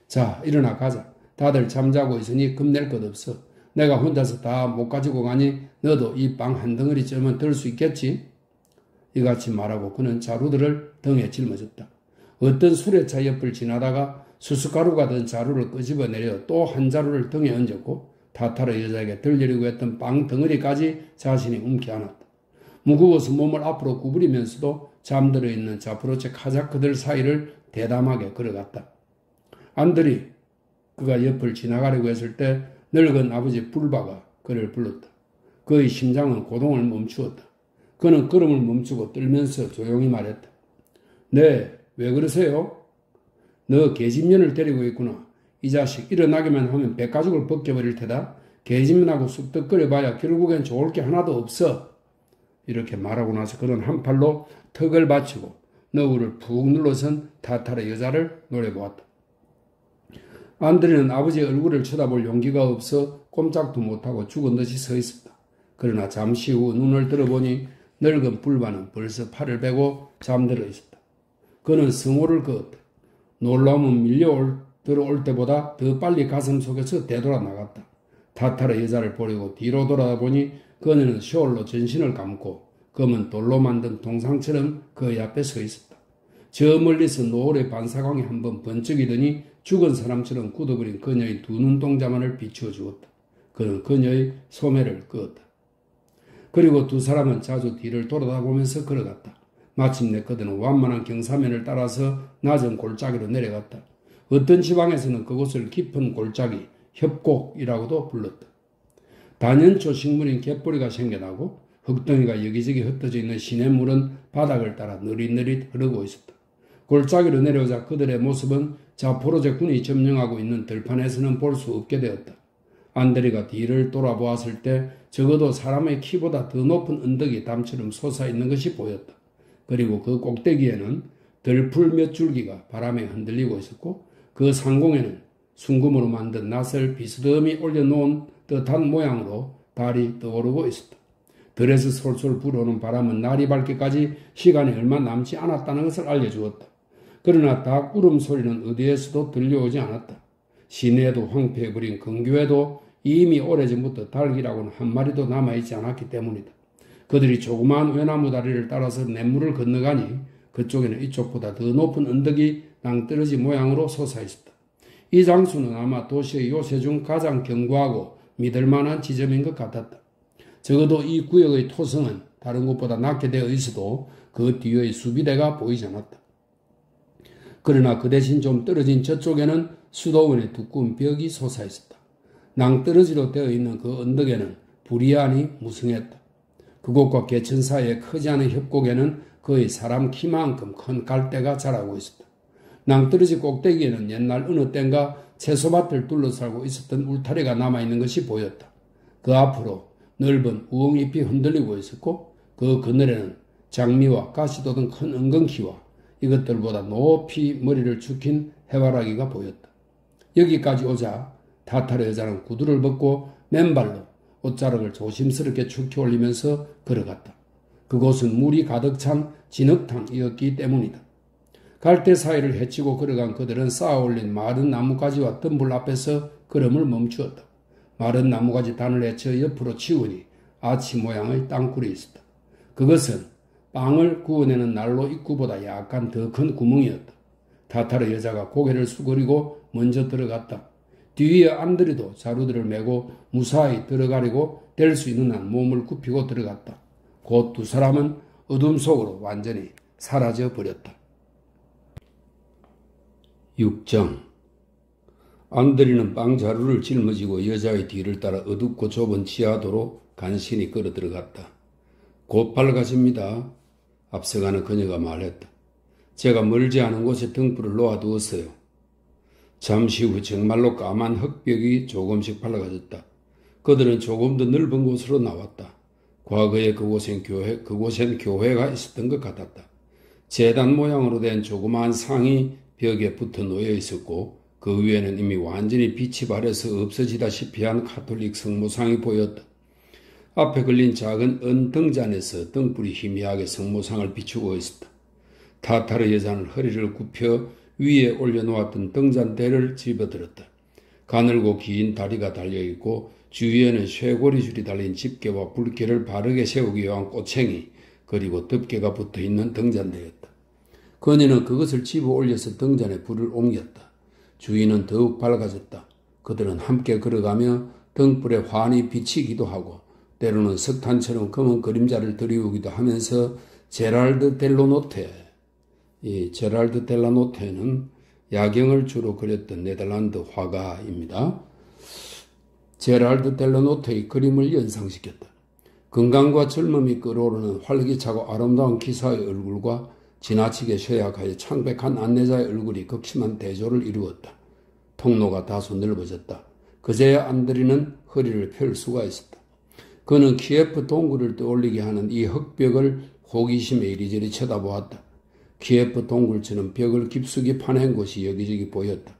자, 일어나 가자. 다들 잠자고 있으니 겁낼 것 없어. 내가 혼자서 다 못 가지고 가니 너도 이 빵 한 덩어리쯤은 들 수 있겠지? 이같이 말하고 그는 자루들을 등에 짊어졌다. 어떤 수레차 옆을 지나다가 수숫가루가 든 자루를 끄집어내려 또 한 자루를 등에 얹었고 타타르 여자에게 들리려고 했던 빵 덩어리까지 자신이 움켜 안았다. 무거워서 몸을 앞으로 구부리면서도 잠들어 있는 자프로체 카자크들 사이를 대담하게 걸어갔다. 안드리, 그가 옆을 지나가려고 했을 때 늙은 아버지 불바가 그를 불렀다. 그의 심장은 고동을 멈추었다. 그는 걸음을 멈추고 떨면서 조용히 말했다. 네, 왜 그러세요? 너 계집년을 데리고 있구나. 이 자식 일어나기만 하면 백가죽을 벗겨버릴 테다. 계집년하고 쑥덕거려봐야 결국엔 좋을 게 하나도 없어. 이렇게 말하고 나서 그는 한 팔로 턱을 받치고 너울을 푹 눌러선 타타르 여자를 노려보았다. 안드레는 아버지의 얼굴을 쳐다볼 용기가 없어 꼼짝도 못하고 죽은 듯이 서 있었다. 그러나 잠시 후 눈을 들어보니 늙은 불바는 벌써 팔을 베고 잠들어 있었다. 그는 성호를 그었다. 놀라움은 들어올 때보다 더 빨리 가슴 속에서 되돌아 나갔다. 타타르 여자를 버리고 뒤로 돌아보니 그녀는 숄로 전신을 감고 검은 돌로 만든 동상처럼 그의 앞에 서 있었다. 저 멀리서 노을의 반사광이 한번 번쩍이더니 죽은 사람처럼 굳어버린 그녀의 두 눈동자만을 비추어 주었다. 그는 그녀의 소매를 그었다. 그리고 두 사람은 자주 뒤를 돌아다보면서 걸어갔다. 마침내 그들은 완만한 경사면을 따라서 낮은 골짜기로 내려갔다. 어떤 지방에서는 그곳을 깊은 골짜기, 협곡이라고도 불렀다. 단연초 식물인 갯벌이가 생겨나고 흙덩이가 여기저기 흩어져 있는 시냇물은 바닥을 따라 느릿느릿 흐르고 있었다. 골짜기로 내려오자 그들의 모습은 자포로제 군이 점령하고 있는 들판에서는 볼 수 없게 되었다. 안드레가 뒤를 돌아보았을 때 적어도 사람의 키보다 더 높은 언덕이 담처럼 솟아있는 것이 보였다. 그리고 그 꼭대기에는 들풀 몇 줄기가 바람에 흔들리고 있었고 그 상공에는 순금으로 만든 낫을 비스듬히 올려놓은 듯한 모양으로 달이 떠오르고 있었다. 들에서 솔솔 불어오는 바람은 날이 밝기까지 시간이 얼마 남지 않았다는 것을 알려주었다. 그러나 닭 울음소리는 어디에서도 들려오지 않았다. 시내에도 황폐해버린 근교에도 이미 오래전부터 닭이라고는 한 마리도 남아있지 않았기 때문이다. 그들이 조그마한 외나무 다리를 따라서 냇물을 건너가니 그쪽에는 이쪽보다 더 높은 언덕이 낭떠러지 모양으로 솟아있었다. 이 장소는 아마 도시의 요새 중 가장 견고하고 믿을만한 지점인 것 같았다. 적어도 이 구역의 토성은 다른 곳보다 낮게 되어 있어도 그 뒤의 수비대가 보이지 않았다. 그러나 그 대신 좀 떨어진 저쪽에는 수도원의 두꺼운 벽이 솟아있었다. 낭떠러지로 되어 있는 그 언덕에는 불이안이 무성했다. 그곳과 개천 사이의 크지 않은 협곡에는 거의 사람 키만큼 큰 갈대가 자라고 있었다. 낭떠러지 꼭대기에는 옛날 어느 땐가 채소밭을 둘러싸고 있었던 울타리가 남아있는 것이 보였다. 그 앞으로 넓은 우엉잎이 흔들리고 있었고 그 그늘에는 장미와 가시도 등 큰 은근키와 이것들보다 높이 머리를 죽인 해바라기가 보였다. 여기까지 오자 타타르 여자는 구두를 벗고 맨발로 옷자락을 조심스럽게 축히 올리면서 걸어갔다. 그곳은 물이 가득 찬 진흙탕이었기 때문이다. 갈대 사이를 헤치고 걸어간 그들은 쌓아올린 마른 나뭇가지와 덤불 앞에서 걸음을 멈추었다. 마른 나뭇가지 단을 헤쳐 옆으로 치우니 아치 모양의 땅굴이 있었다. 그것은 빵을 구워내는 난로 입구보다 약간 더 큰 구멍이었다. 타타르 여자가 고개를 수그리고 먼저 들어갔다. 뒤에 안드레도 자루들을 메고 무사히 들어가려고 될 수 있는 한 몸을 굽히고 들어갔다. 곧 두 사람은 어둠 속으로 완전히 사라져 버렸다. 6장 안드레는 빵 자루를 짊어지고 여자의 뒤를 따라 어둡고 좁은 지하도로 간신히 걸어 들어갔다. 곧 밝아집니다. 앞서가는 그녀가 말했다. 제가 멀지 않은 곳에 등불을 놓아두었어요. 잠시 후 정말로 까만 흙벽이 조금씩 밝아졌다. 그들은 조금 더 넓은 곳으로 나왔다. 과거에 그곳엔 교회가 있었던 것 같았다. 제단 모양으로 된 조그마한 상이 벽에 붙어 놓여 있었고 그 위에는 이미 완전히 빛이 발해서 없어지다시피 한 카톨릭 성모상이 보였다. 앞에 걸린 작은 은등잔에서 등불이 희미하게 성모상을 비추고 있었다. 타타르 여자는 허리를 굽혀 위에 올려놓았던 등잔대를 집어들었다. 가늘고 긴 다리가 달려있고 주위에는 쇠고리줄이 달린 집게와 불길을 바르게 세우기 위한 꼬챙이 그리고 덮개가 붙어있는 등잔대였다. 그녀는 그것을 집어 올려서 등잔에 불을 옮겼다. 주위는 더욱 밝아졌다. 그들은 함께 걸어가며 등불에 환히 비치기도 하고 때로는 석탄처럼 검은 그림자를 들이우기도 하면서 제랄드 델라노테는 야경을 주로 그렸던 네덜란드 화가입니다. 제랄드 델라노테의 그림을 연상시켰다. 건강과 젊음이 끓어오르는 활기차고 아름다운 기사의 얼굴과 지나치게 쇠약하여 창백한 안내자의 얼굴이 극심한 대조를 이루었다. 통로가 다소 넓어졌다. 그제야 안드리는 허리를 펼 수가 있었다. 그는 키예프 동굴을 떠올리게 하는 이 흙벽을 호기심에 이리저리 쳐다보았다. 키예프 동굴처럼 벽을 깊숙이 파낸 곳이 여기저기 보였다.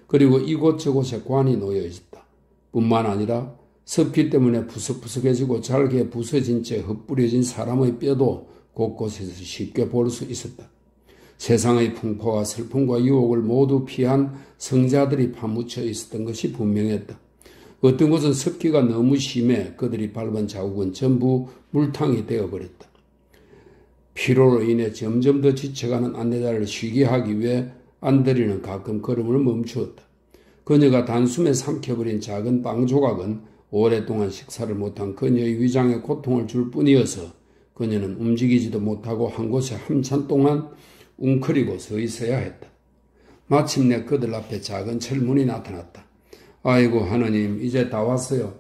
그리고 이곳저곳에 관이 놓여 있었다. 뿐만 아니라 습기 때문에 푸석푸석해지고 잘게 부서진 채 흩뿌려진 사람의 뼈도 곳곳에서 쉽게 볼 수 있었다. 세상의 풍파와 슬픔과 유혹을 모두 피한 성자들이 파묻혀 있었던 것이 분명했다. 어떤 곳은 습기가 너무 심해 그들이 밟은 자국은 전부 물탕이 되어버렸다. 피로로 인해 점점 더 지쳐가는 안내자를 쉬게 하기 위해 안드리는 가끔 걸음을 멈추었다. 그녀가 단숨에 삼켜버린 작은 빵 조각은 오랫동안 식사를 못한 그녀의 위장에 고통을 줄 뿐이어서 그녀는 움직이지도 못하고 한 곳에 한참 동안 웅크리고 서 있어야 했다. 마침내 그들 앞에 작은 철문이 나타났다. 아이고 하느님, 이제 다 왔어요.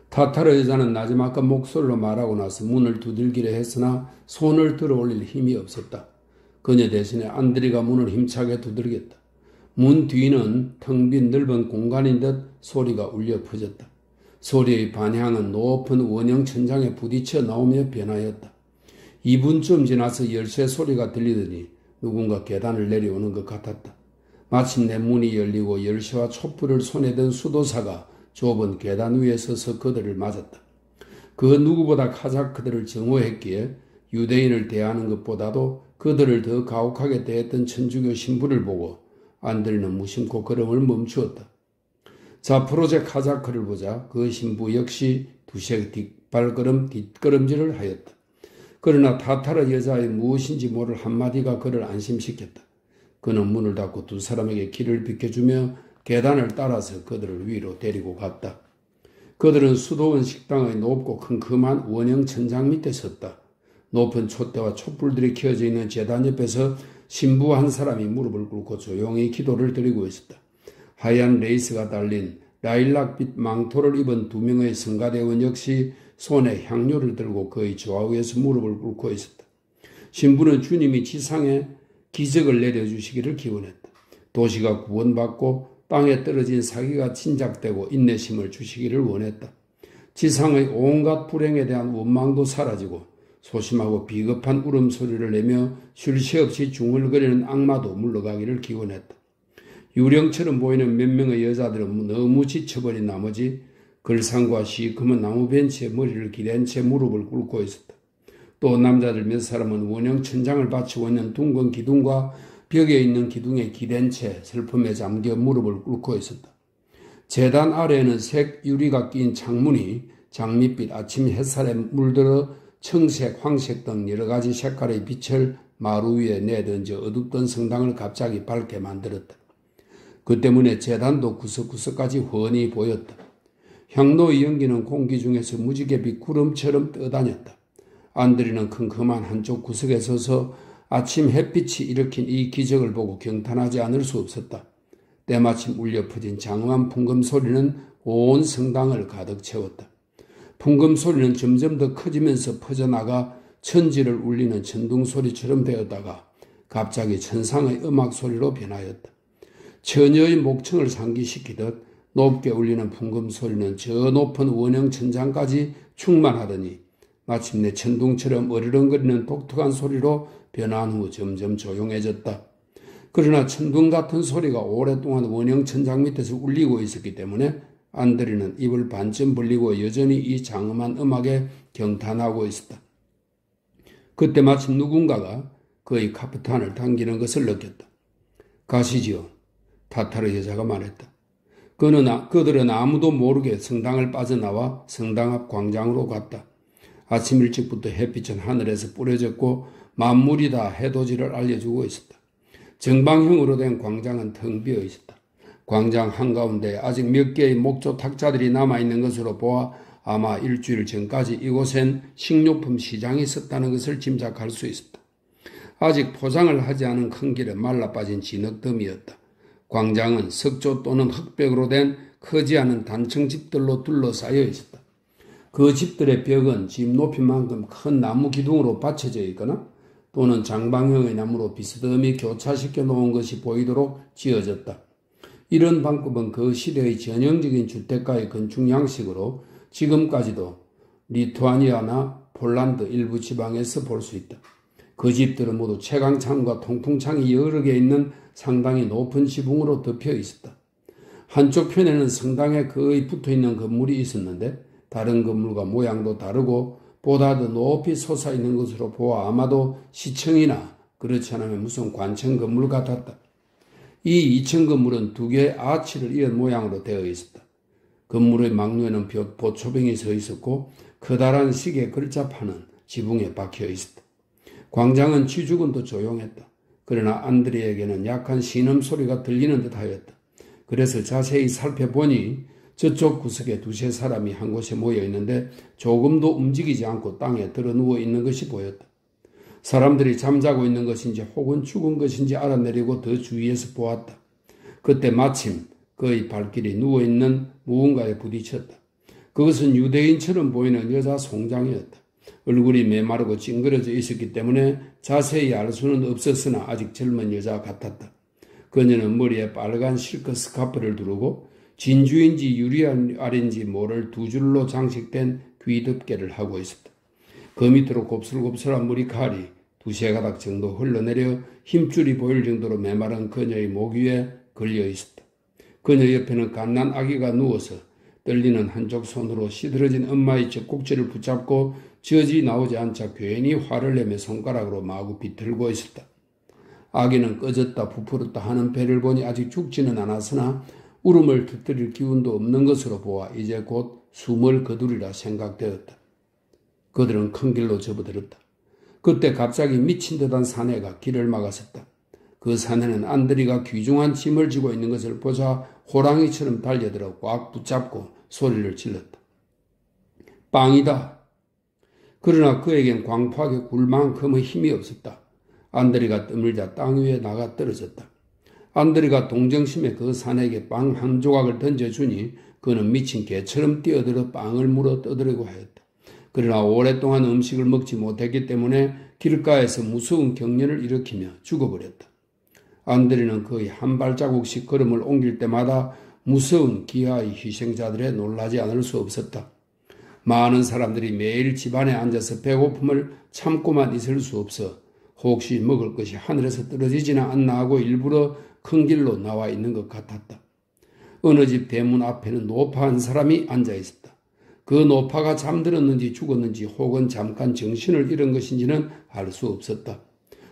타타르 여자는 나지막한 목소리로 말하고 나서 문을 두들기려 했으나 손을 들어 올릴 힘이 없었다. 그녀 대신에 안드리가 문을 힘차게 두들겼다. 문 뒤는 텅 빈 넓은 공간인 듯 소리가 울려 퍼졌다. 소리의 반향은 높은 원형 천장에 부딪혀 나오며 변하였다. 2분쯤 지나서 열쇠 소리가 들리더니 누군가 계단을 내려오는 것 같았다. 마침내 문이 열리고 열쇠와 촛불을 손에 든 수도사가 좁은 계단 위에 서서 그들을 맞았다. 그 누구보다 카자크들을 정오했기에 유대인을 대하는 것보다도 그들을 더 가혹하게 대했던 천주교 신부를 보고 안드리는 무심코 걸음을 멈추었다. 자포로제 카자크를 보자 그 신부 역시 두세 뒷걸음질을 하였다. 그러나 타타르 여자의 무엇인지 모를 한마디가 그를 안심시켰다. 그는 문을 닫고 두 사람에게 길을 비켜주며 계단을 따라서 그들을 위로 데리고 갔다. 그들은 수도원 식당의 높고 큼큼한 원형 천장 밑에 섰다. 높은 촛대와 촛불들이 켜져 있는 제단 옆에서 신부 한 사람이 무릎을 꿇고 조용히 기도를 드리고 있었다. 하얀 레이스가 달린 라일락빛 망토를 입은 두 명의 성가대원 역시 손에 향료를 들고 거의 좌우에서 무릎을 꿇고 있었다. 신부는 주님이 지상에 기적을 내려주시기를 기원했다. 도시가 구원받고 땅에 떨어진 사기가 진작되고 인내심을 주시기를 원했다. 지상의 온갖 불행에 대한 원망도 사라지고 소심하고 비겁한 울음소리를 내며 쉴 새 없이 중얼거리는 악마도 물러가기를 기원했다. 유령처럼 보이는 몇 명의 여자들은 너무 지쳐버린 나머지 걸상과 시커먼 나무 벤치에 머리를 기댄 채 무릎을 꿇고 있었다. 또 남자들 몇 사람은 원형 천장을 받치고 있는 둥근 기둥과 벽에 있는 기둥에 기댄 채 슬픔에 잠겨 무릎을 꿇고 있었다. 제단 아래에는 색 유리가 낀 창문이 장밋빛 아침 햇살에 물들어 청색, 황색 등 여러 가지 색깔의 빛을 마루 위에 내던져 어둡던 성당을 갑자기 밝게 만들었다. 그 때문에 제단도 구석구석까지 훤히 보였다. 향로의 연기는 공기 중에서 무지개빛 구름처럼 떠다녔다. 안드리는 컴컴한 한쪽 구석에 서서 아침 햇빛이 일으킨 이 기적을 보고 경탄하지 않을 수 없었다. 때마침 울려 퍼진 장엄한 풍금 소리는 온 성당을 가득 채웠다. 풍금 소리는 점점 더 커지면서 퍼져나가 천지를 울리는 천둥 소리처럼 되었다가 갑자기 천상의 음악 소리로 변하였다. 처녀의 목청을 상기시키듯 높게 울리는 풍금 소리는 저 높은 원형 천장까지 충만하더니 마침내 천둥처럼 어르렁거리는 독특한 소리로 변한 후 점점 조용해졌다. 그러나 천둥 같은 소리가 오랫동안 원형 천장 밑에서 울리고 있었기 때문에 안드레는 입을 반쯤 벌리고 여전히 이 장엄한 음악에 경탄하고 있었다. 그때 마침 누군가가 그의 카프탄을 당기는 것을 느꼈다. 가시지요. 타타르 여자가 말했다. 그들은 아무도 모르게 성당을 빠져나와 성당 앞 광장으로 갔다. 아침 일찍부터 햇빛은 하늘에서 뿌려졌고 만물이 다 해돋이를 알려주고 있었다. 정방형으로 된 광장은 텅 비어 있었다. 광장 한가운데 아직 몇 개의 목조 탁자들이 남아있는 것으로 보아 아마 일주일 전까지 이곳엔 식료품 시장이 있었다는 것을 짐작할 수 있었다. 아직 포장을 하지 않은 큰 길에 말라빠진 진흙더미였다. 광장은 석조 또는 흙벽으로 된 크지 않은 단층 집들로 둘러싸여 있었다. 그 집들의 벽은 집 높이만큼 큰 나무 기둥으로 받쳐져 있거나 또는 장방형의 나무로 비스듬히 교차시켜 놓은 것이 보이도록 지어졌다. 이런 방법은 그 시대의 전형적인 주택가의 건축 양식으로 지금까지도 리투아니아나 폴란드 일부 지방에서 볼 수 있다. 그 집들은 모두 채광창과 통풍창이 여러 개 있는 상당히 높은 지붕으로 덮여 있었다. 한쪽 편에는 성당에 거의 붙어있는 건물이 있었는데 다른 건물과 모양도 다르고 보다 더 높이 솟아있는 것으로 보아 아마도 시청이나 그렇지 않으면 무슨 관청 건물 같았다. 이 2층 건물은 두 개의 아치를 이은 모양으로 되어 있었다. 건물의 막루에는 보초병이 서 있었고 커다란 시계 글자판은 지붕에 박혀 있었다. 광장은 쥐죽은도 조용했다. 그러나 안드레에게는 약한 신음소리가 들리는 듯하였다. 그래서 자세히 살펴보니 저쪽 구석에 두세 사람이 한 곳에 모여 있는데 조금도 움직이지 않고 땅에 드러누워 있는 것이 보였다. 사람들이 잠자고 있는 것인지 혹은 죽은 것인지 알아내리고 더 주위에서 보았다. 그때 마침 그의 발길이 누워있는 무언가에 부딪혔다. 그것은 유대인처럼 보이는 여자 송장이었다. 얼굴이 메마르고 찡그려져 있었기 때문에 자세히 알 수는 없었으나 아직 젊은 여자 같았다. 그녀는 머리에 빨간 실크 스카프를 두르고 진주인지 유리알인지 모를 두 줄로 장식된 귀덮개를 하고 있었다. 그 밑으로 곱슬곱슬한 머리칼이 두세 가닥 정도 흘러내려 힘줄이 보일 정도로 메마른 그녀의 목 위에 걸려 있었다. 그녀 옆에는 갓난 아기가 누워서 떨리는 한쪽 손으로 시들어진 엄마의 젖꼭지를 붙잡고 젖이 나오지 않자 괜히 화를 내며 손가락으로 마구 비틀고 있었다. 아기는 꺼졌다 부풀었다 하는 배를 보니 아직 죽지는 않았으나 울음을 터뜨릴 기운도 없는 것으로 보아 이제 곧 숨을 거두리라 생각되었다. 그들은 큰 길로 접어들었다. 그때 갑자기 미친 듯한 사내가 길을 막았었다. 그 사내는 안드레가 귀중한 짐을 지고 있는 것을 보자 호랑이처럼 달려들어 꽉 붙잡고 소리를 질렀다. 빵이다. 그러나 그에겐 광포하게 굴 만큼의 힘이 없었다. 안드레가 떠밀자 땅 위에 나가 떨어졌다. 안드레가 동정심에 그 사내에게 빵 한 조각을 던져주니 그는 미친 개처럼 뛰어들어 빵을 물어 뜯으려고 하였다. 그러나 오랫동안 음식을 먹지 못했기 때문에 길가에서 무서운 경련을 일으키며 죽어버렸다. 안드레는 거의 한 발자국씩 걸음을 옮길 때마다 무서운 기아의 희생자들에 놀라지 않을 수 없었다. 많은 사람들이 매일 집안에 앉아서 배고픔을 참고만 있을 수 없어 혹시 먹을 것이 하늘에서 떨어지지는 않나 하고 일부러 큰 길로 나와 있는 것 같았다. 어느 집 대문 앞에는 노파 한 사람이 앉아 있었다. 그 노파가 잠들었는지 죽었는지 혹은 잠깐 정신을 잃은 것인지는 알 수 없었다.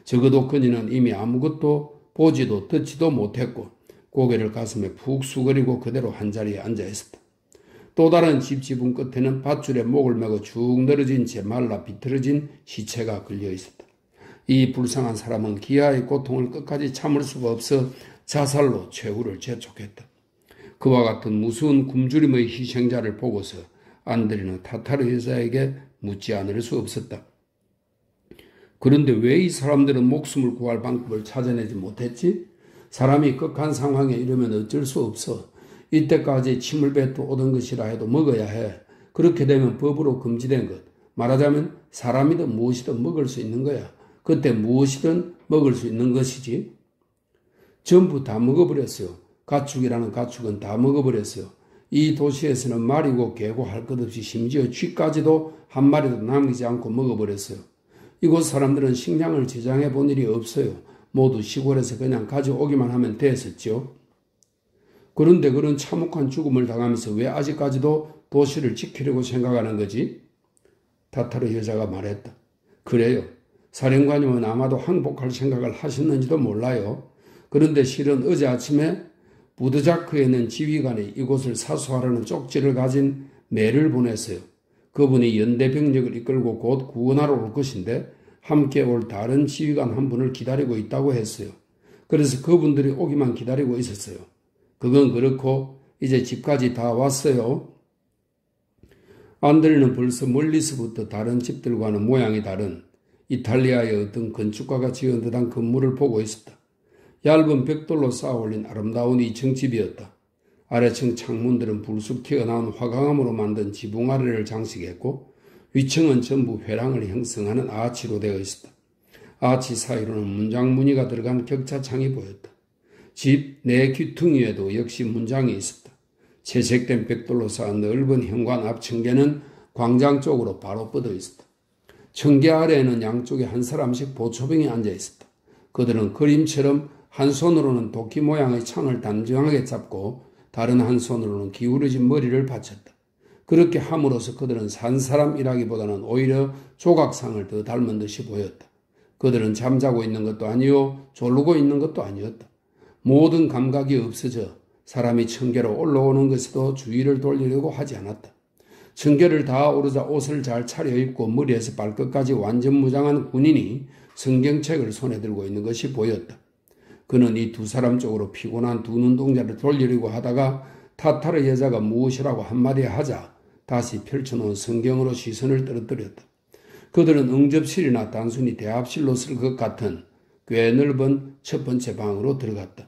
적어도 그녀는 이미 아무것도 보지도 듣지도 못했고 고개를 가슴에 푹 수그리고 그대로 한자리에 앉아 있었다. 또 다른 집 지붕 끝에는 밧줄에 목을 메고 쭉 늘어진 채 말라 비틀어진 시체가 걸려 있었다. 이 불쌍한 사람은 기아의 고통을 끝까지 참을 수가 없어 자살로 최후를 재촉했다. 그와 같은 무서운 굶주림의 희생자를 보고서 안드레는 타타르 여자에게 묻지 않을 수 없었다. 그런데 왜 이 사람들은 목숨을 구할 방법을 찾아내지 못했지? 사람이 극한 상황에 이르면 어쩔 수 없어. 이때까지 침을 뱉어 오던 것이라 해도 먹어야 해. 그렇게 되면 법으로 금지된 것. 말하자면 사람이든 무엇이든 먹을 수 있는 거야. 그때 무엇이든 먹을 수 있는 것이지. 전부 다 먹어버렸어요. 가축이라는 가축은 다 먹어버렸어요. 이 도시에서는 말이고 개고 할 것 없이 심지어 쥐까지도 한 마리도 남기지 않고 먹어버렸어요. 이곳 사람들은 식량을 저장해 본 일이 없어요. 모두 시골에서 그냥 가져오기만 하면 됐었죠. 그런데 그런 참혹한 죽음을 당하면서 왜 아직까지도 도시를 지키려고 생각하는 거지? 타타르 여자가 말했다. 그래요. 사령관님은 아마도 항복할 생각을 하셨는지도 몰라요. 그런데 실은 어제 아침에 부드자크에 있는 지휘관이 이곳을 사수하라는 쪽지를 가진 메일을 보냈어요. 그분이 연대 병력을 이끌고 곧 구원하러 올 것인데 함께 올 다른 지휘관 한 분을 기다리고 있다고 했어요. 그래서 그분들이 오기만 기다리고 있었어요. 그건 그렇고 이제 집까지 다 왔어요. 안드레는 벌써 멀리서부터 다른 집들과는 모양이 다른 이탈리아의 어떤 건축가가 지은 듯한 건물을 보고 있었다. 얇은 벽돌로 쌓아올린 아름다운 2층 집이었다. 아래층 창문들은 불쑥 튀어나온 화강암으로 만든 지붕 아래를 장식했고 위층은 전부 회랑을 형성하는 아치로 되어 있었다. 아치 사이로는 문장 무늬가 들어간 격자창이 보였다. 집 내 귀퉁이에도 역시 문장이 있었다. 채색된 벽돌로 쌓은 넓은 현관 앞 층계는 광장 쪽으로 바로 뻗어 있었다. 층계 아래에는 양쪽에 한 사람씩 보초병이 앉아 있었다. 그들은 그림처럼 한 손으로는 도끼 모양의 창을 단정하게 잡고 다른 한 손으로는 기울어진 머리를 받쳤다. 그렇게 함으로써 그들은 산 사람이라기보다는 오히려 조각상을 더 닮은 듯이 보였다. 그들은 잠자고 있는 것도 아니요 졸르고 있는 것도 아니었다. 모든 감각이 없어져 사람이 층계로 올라오는 것에도 주의를 돌리려고 하지 않았다. 층계를 다 오르자 옷을 잘 차려입고 머리에서 발끝까지 완전 무장한 군인이 성경책을 손에 들고 있는 것이 보였다. 그는 이 두 사람 쪽으로 피곤한 두 눈동자를 돌리려고 하다가 타타르 여자가 무엇이라고 한마디 하자 다시 펼쳐놓은 성경으로 시선을 떨어뜨렸다. 그들은 응접실이나 단순히 대합실로 쓸 것 같은 꽤 넓은 첫 번째 방으로 들어갔다.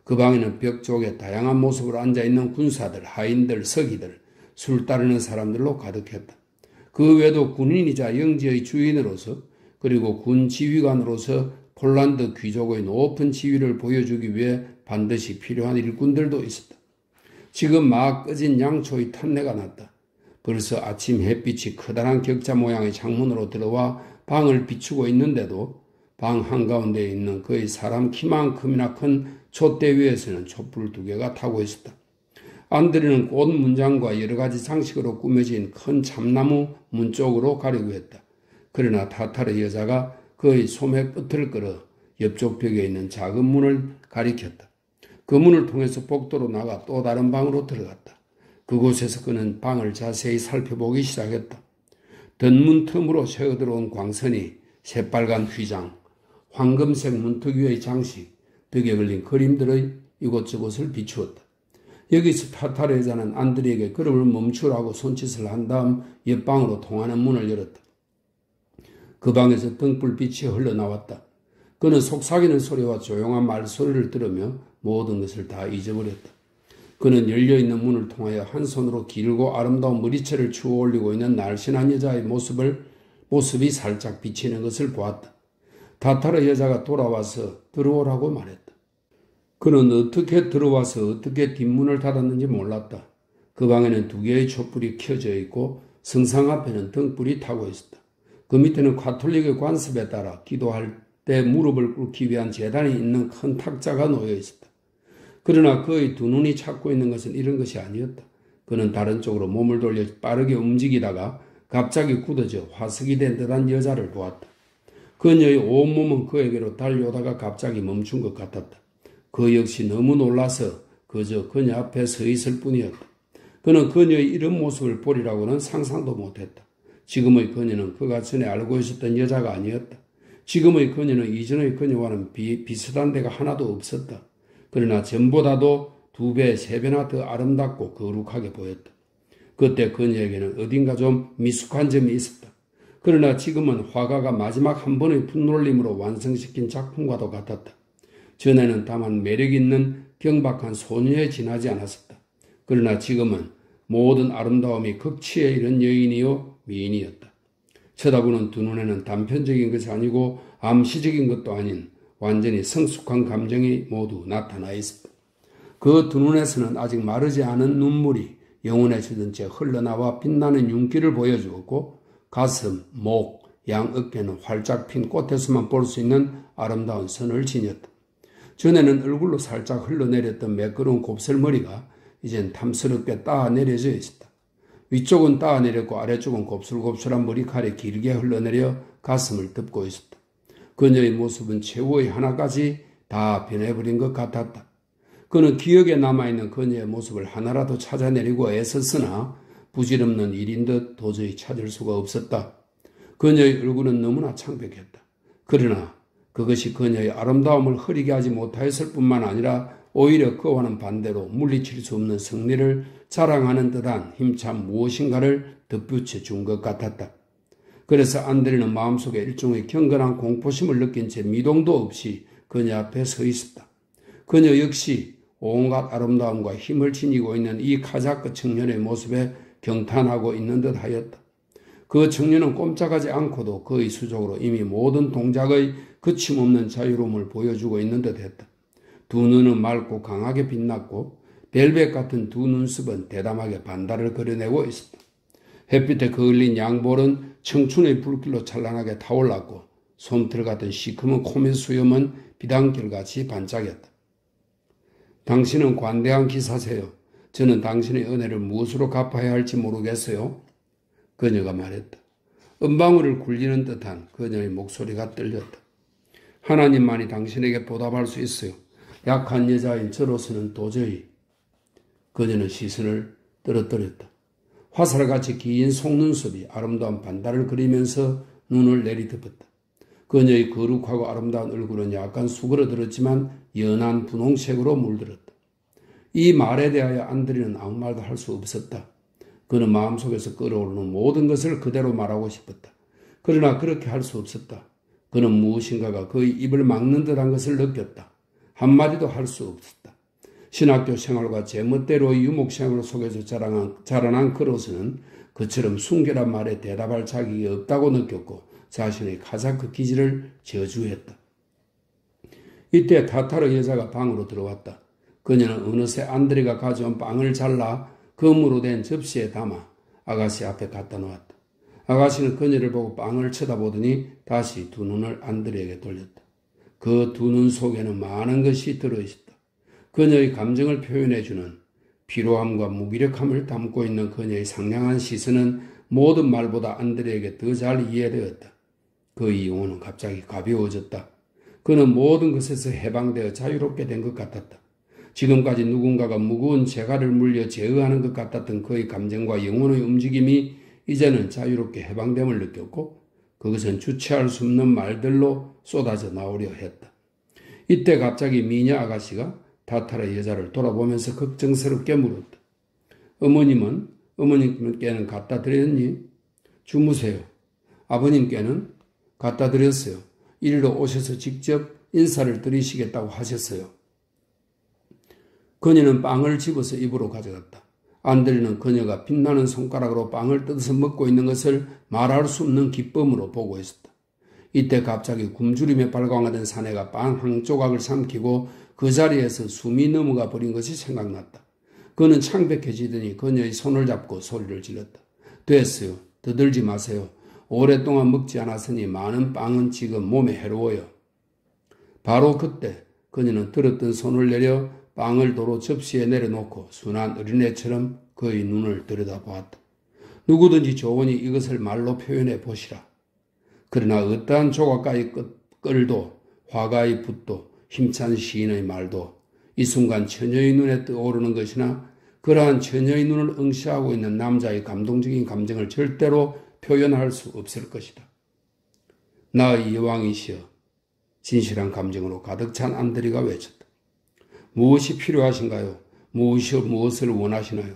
그 방에는 벽 쪽에 다양한 모습으로 앉아있는 군사들, 하인들, 서기들, 술 따르는 사람들로 가득했다. 그 외에도 군인이자 영지의 주인으로서 그리고 군 지휘관으로서 폴란드 귀족의 높은 지위를 보여주기 위해 반드시 필요한 일꾼들도 있었다. 지금 막 꺼진 양초의 탄내가 났다. 벌써 아침 햇빛이 커다란 격자 모양의 창문으로 들어와 방을 비추고 있는데도 방 한가운데에 있는 거의 사람 키만큼이나 큰 촛대 위에서는 촛불 2개가 타고 있었다. 안드레는 꽃 문장과 여러 가지 장식으로 꾸며진 큰 참나무 문 쪽으로 가려고 했다. 그러나 타타르 여자가 그의 소매 끝을 끌어 옆쪽 벽에 있는 작은 문을 가리켰다. 그 문을 통해서 복도로 나가 또 다른 방으로 들어갔다. 그곳에서 그는 방을 자세히 살펴보기 시작했다. 덧문 틈으로 새어들어온 광선이 새빨간 휘장, 황금색 문턱 위의 장식, 벽에 걸린 그림들의 이곳저곳을 비추었다. 여기서 타타르 여자는 안드레에게 걸음을 멈추라고 손짓을 한 다음 옆방으로 통하는 문을 열었다. 그 방에서 등불빛이 흘러나왔다. 그는 속삭이는 소리와 조용한 말소리를 들으며 모든 것을 다 잊어버렸다. 그는 열려있는 문을 통하여 한 손으로 길고 아름다운 머리채를 추어 올리고 있는 날씬한 여자의 모습이 살짝 비치는 것을 보았다. 타타르 여자가 돌아와서 들어오라고 말했다. 그는 어떻게 들어와서 어떻게 뒷문을 닫았는지 몰랐다. 그 방에는 2개의 촛불이 켜져 있고 성상 앞에는 등불이 타고 있었다. 그 밑에는 가톨릭의 관습에 따라 기도할 때 무릎을 꿇기 위한 제단이 있는 큰 탁자가 놓여 있었다. 그러나 그의 두 눈이 찾고 있는 것은 이런 것이 아니었다. 그는 다른 쪽으로 몸을 돌려 빠르게 움직이다가 갑자기 굳어져 화석이 된 듯한 여자를 보았다. 그녀의 온몸은 그에게로 달려오다가 갑자기 멈춘 것 같았다. 그 역시 너무 놀라서 그저 그녀 앞에 서 있을 뿐이었다. 그는 그녀의 이런 모습을 보리라고는 상상도 못했다. 지금의 그녀는 그가 전에 알고 있었던 여자가 아니었다. 지금의 그녀는 이전의 그녀와는 비슷한 데가 하나도 없었다. 그러나 전보다도 2배, 3배나 더 아름답고 거룩하게 보였다. 그때 그녀에게는 어딘가 좀 미숙한 점이 있었다. 그러나 지금은 화가가 마지막 한 번의 분놀림으로 완성시킨 작품과도 같았다. 전에는 다만 매력있는 경박한 소녀에 지나지 않았었다. 그러나 지금은 모든 아름다움이 극치에 이른 여인이요 미인이었다. 쳐다보는 두 눈에는 단편적인 것이 아니고 암시적인 것도 아닌 완전히 성숙한 감정이 모두 나타나 있었다. 그 두 눈에서는 아직 마르지 않은 눈물이 영혼에 젖은 채 흘러나와 빛나는 윤기를 보여주었고 가슴, 목, 양 어깨는 활짝 핀 꽃에서만 볼 수 있는 아름다운 선을 지녔다. 전에는 얼굴로 살짝 흘러내렸던 매끄러운 곱슬머리가 이젠 탐스럽게 따내려져 있었다. 위쪽은 따내렸고 아래쪽은 곱슬곱슬한 머리칼이 길게 흘러내려 가슴을 덮고 있었다. 그녀의 모습은 최후의 하나까지 다 변해버린 것 같았다. 그는 기억에 남아있는 그녀의 모습을 하나라도 찾아내려고 애썼으나 부질없는 일인 듯 도저히 찾을 수가 없었다. 그녀의 얼굴은 너무나 창백했다. 그러나 그것이 그녀의 아름다움을 흐리게 하지 못하였을 뿐만 아니라 오히려 그와는 반대로 물리칠 수 없는 승리를 자랑하는 듯한 힘찬 무엇인가를 덧붙여 준 것 같았다. 그래서 안드레는 마음속에 일종의 경건한 공포심을 느낀 채 미동도 없이 그녀 앞에 서 있었다. 그녀 역시 온갖 아름다움과 힘을 지니고 있는 이 카자크 청년의 모습에 경탄하고 있는 듯 하였다. 그 청년은 꼼짝하지 않고도 그의 수족으로 이미 모든 동작의 거침없는 자유로움을 보여주고 있는 듯 했다. 두 눈은 맑고 강하게 빛났고 벨벳 같은 두 눈썹은 대담하게 반달을 그려내고 있었다. 햇빛에 그을린 양볼은 청춘의 불길로 찬란하게 타올랐고 솜털 같은 시커먼 코밑 수염은 비단결같이 반짝였다. 당신은 관대한 기사세요. 저는 당신의 은혜를 무엇으로 갚아야 할지 모르겠어요. 그녀가 말했다. 은방울을 굴리는 듯한 그녀의 목소리가 떨렸다. 하나님만이 당신에게 보답할 수 있어요. 약한 여자인 저로서는 도저히. 그녀는 시선을 떨어뜨렸다. 화살같이 긴 속눈썹이 아름다운 반달을 그리면서 눈을 내리덮었다. 그녀의 거룩하고 아름다운 얼굴은 약간 수그러들었지만 연한 분홍색으로 물들었다. 이 말에 대하여 안드레는 아무 말도 할 수 없었다. 그는 마음속에서 끓어오르는 모든 것을 그대로 말하고 싶었다. 그러나 그렇게 할 수 없었다. 그는 무엇인가가 그의 입을 막는 듯한 것을 느꼈다. 한마디도 할 수 없었다. 신학교 생활과 제멋대로의 유목생활 속에서 자라난 그로서는 그처럼 순결한 말에 대답할 자격이 없다고 느꼈고 자신의 카자크 기질을 저주했다. 이때 타타르 여자가 방으로 들어왔다. 그녀는 어느새 안드레가 가져온 빵을 잘라 금으로 된 접시에 담아 아가씨 앞에 갖다 놓았다. 아가씨는 그녀를 보고 빵을 쳐다보더니 다시 두 눈을 안드레에게 돌렸다. 그 두 눈 속에는 많은 것이 들어있었다. 그녀의 감정을 표현해주는 피로함과 무기력함을 담고 있는 그녀의 상냥한 시선은 모든 말보다 안드레에게 더 잘 이해되었다. 그의 영혼은 갑자기 가벼워졌다. 그는 모든 것에서 해방되어 자유롭게 된 것 같았다. 지금까지 누군가가 무거운 재갈을 물려 제어하는 것 같았던 그의 감정과 영혼의 움직임이 이제는 자유롭게 해방됨을 느꼈고 그것은 주체할 수 없는 말들로 쏟아져 나오려 했다. 이때 갑자기 미녀 아가씨가 타타르 여자를 돌아보면서 걱정스럽게 물었다. 어머님께는 갖다 드렸니? 주무세요. 아버님께는 갖다 드렸어요. 이리로 오셔서 직접 인사를 드리시겠다고 하셨어요. 그녀는 빵을 집어서 입으로 가져갔다. 안드레는 그녀가 빛나는 손가락으로 빵을 뜯어서 먹고 있는 것을 말할 수 없는 기쁨으로 보고 있었다. 이때 갑자기 굶주림에 발광하던 사내가 빵 한 조각을 삼키고 그 자리에서 숨이 넘어가 버린 것이 생각났다. 그는 창백해지더니 그녀의 손을 잡고 소리를 질렀다. 됐어요. 더 들지 마세요. 오랫동안 먹지 않았으니 많은 빵은 지금 몸에 해로워요. 바로 그때 그녀는 들었던 손을 내려 빵을 도로 접시에 내려놓고 순한 어린애처럼 그의 눈을 들여다보았다. 누구든지 좋으니 이것을 말로 표현해 보시라. 그러나 어떠한 조각가의 끌도 화가의 붓도 힘찬 시인의 말도 이 순간 처녀의 눈에 떠오르는 것이나 그러한 처녀의 눈을 응시하고 있는 남자의 감동적인 감정을 절대로 표현할 수 없을 것이다. 나의 여왕이시여, 진실한 감정으로 가득 찬 안드레가 외쳤다. 무엇이 필요하신가요? 무엇을 원하시나요?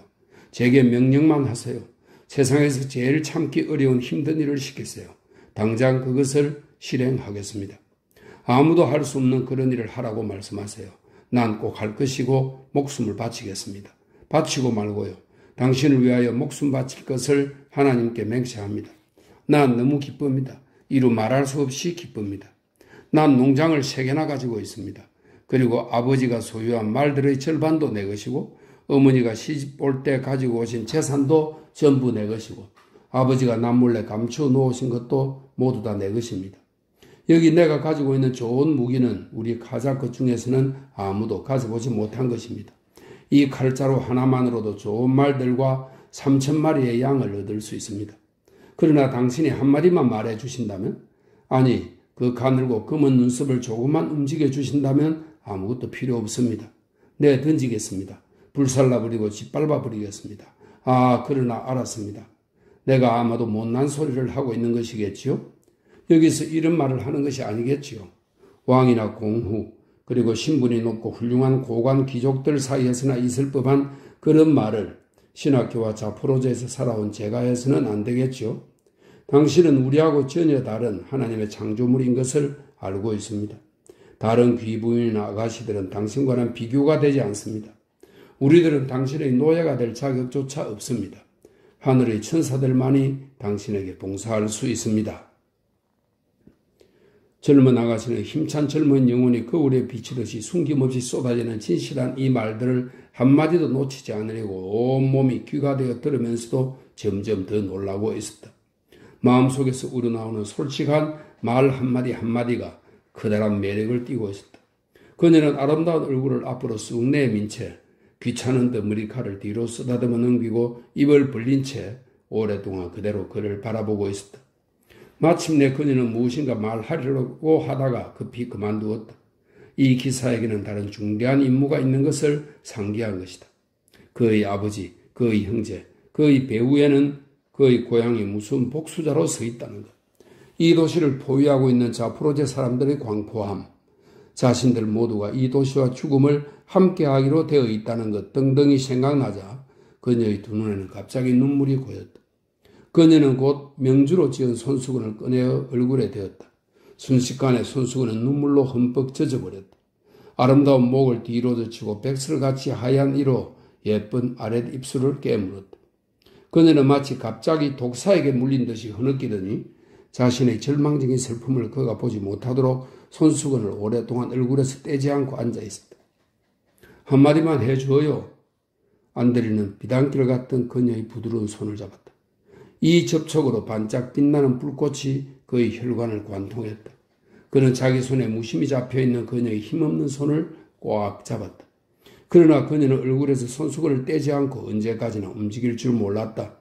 제게 명령만 하세요. 세상에서 제일 참기 어려운 힘든 일을 시키세요. 당장 그것을 실행하겠습니다. 아무도 할 수 없는 그런 일을 하라고 말씀하세요. 난 꼭 할 것이고 목숨을 바치겠습니다. 바치고 말고요. 당신을 위하여 목숨 바칠 것을 하나님께 맹세합니다. 난 너무 기쁩니다. 이루 말할 수 없이 기쁩니다. 난 농장을 3개나 가지고 있습니다. 그리고 아버지가 소유한 말들의 절반도 내 것이고 어머니가 시집 올 때 가지고 오신 재산도 전부 내 것이고 아버지가 남몰래 감추어 놓으신 것도 모두 다 내 것입니다. 여기 내가 가지고 있는 좋은 무기는 우리 카자크 중에서는 아무도 가져보지 못한 것입니다. 이 칼자루 하나만으로도 좋은 말들과 3,000마리의 양을 얻을 수 있습니다. 그러나 당신이 한마디만 말해 주신다면, 아니 그 가늘고 검은 눈썹을 조금만 움직여 주신다면 아무것도 필요 없습니다. 네, 던지겠습니다. 불살라버리고 짓밟아버리겠습니다. 아, 그러나 알았습니다. 내가 아마도 못난 소리를 하고 있는 것이겠지요? 여기서 이런 말을 하는 것이 아니겠지요. 왕이나 공후, 그리고 신분이 높고 훌륭한 고관 귀족들 사이에서나 있을 법한 그런 말을 신학교와 자포로제에서 살아온 제가 해서는 안 되겠지요. 당신은 우리하고 전혀 다른 하나님의 창조물인 것을 알고 있습니다. 다른 귀부인이나 아가씨들은 당신과는 비교가 되지 않습니다. 우리들은 당신의 노예가 될 자격조차 없습니다. 하늘의 천사들만이 당신에게 봉사할 수 있습니다. 젊은 아가씨는 힘찬 젊은 영혼이 거울에 비치듯이 숨김없이 쏟아지는 진실한 이 말들을 한마디도 놓치지 않으려고 온몸이 귀가 되어 들으면서도 점점 더 놀라고 있었다. 마음속에서 우러나오는 솔직한 말 한마디 한마디가 커다란 매력을 띠고 있었다. 그녀는 아름다운 얼굴을 앞으로 쑥 내민 채 귀찮은 듯 머리칼을 뒤로 쓰다듬어 넘기고 입을 벌린 채 오랫동안 그대로 그를 바라보고 있었다. 마침내 그녀는 무엇인가 말하려고 하다가 급히 그만두었다. 이 기사에게는 다른 중대한 임무가 있는 것을 상기한 것이다. 그의 아버지, 그의 형제, 그의 배후에는 그의 고향이 무슨 복수자로 서 있다는 것. 이 도시를 포위하고 있는 자포로제 사람들의 광포함, 자신들 모두가 이 도시와 죽음을 함께하기로 되어 있다는 것 등등이 생각나자 그녀의 두 눈에는 갑자기 눈물이 고였다. 그녀는 곧 명주로 지은 손수건을 꺼내어 얼굴에 대었다. 순식간에 손수건은 눈물로 흠뻑 젖어버렸다. 아름다운 목을 뒤로 젖히고 백설같이 하얀 이로 예쁜 아랫 입술을 깨물었다. 그녀는 마치 갑자기 독사에게 물린 듯이 흐느끼더니 자신의 절망적인 슬픔을 그가 보지 못하도록 손수건을 오랫동안 얼굴에서 떼지 않고 앉아있었다. 한마디만 해줘요. 안드리는 비단길 같던 그녀의 부드러운 손을 잡았다. 이 접촉으로 반짝 빛나는 불꽃이 그의 혈관을 관통했다. 그는 자기 손에 무심히 잡혀있는 그녀의 힘없는 손을 꽉 잡았다. 그러나 그녀는 얼굴에서 손수건을 떼지 않고 언제까지나 움직일 줄 몰랐다.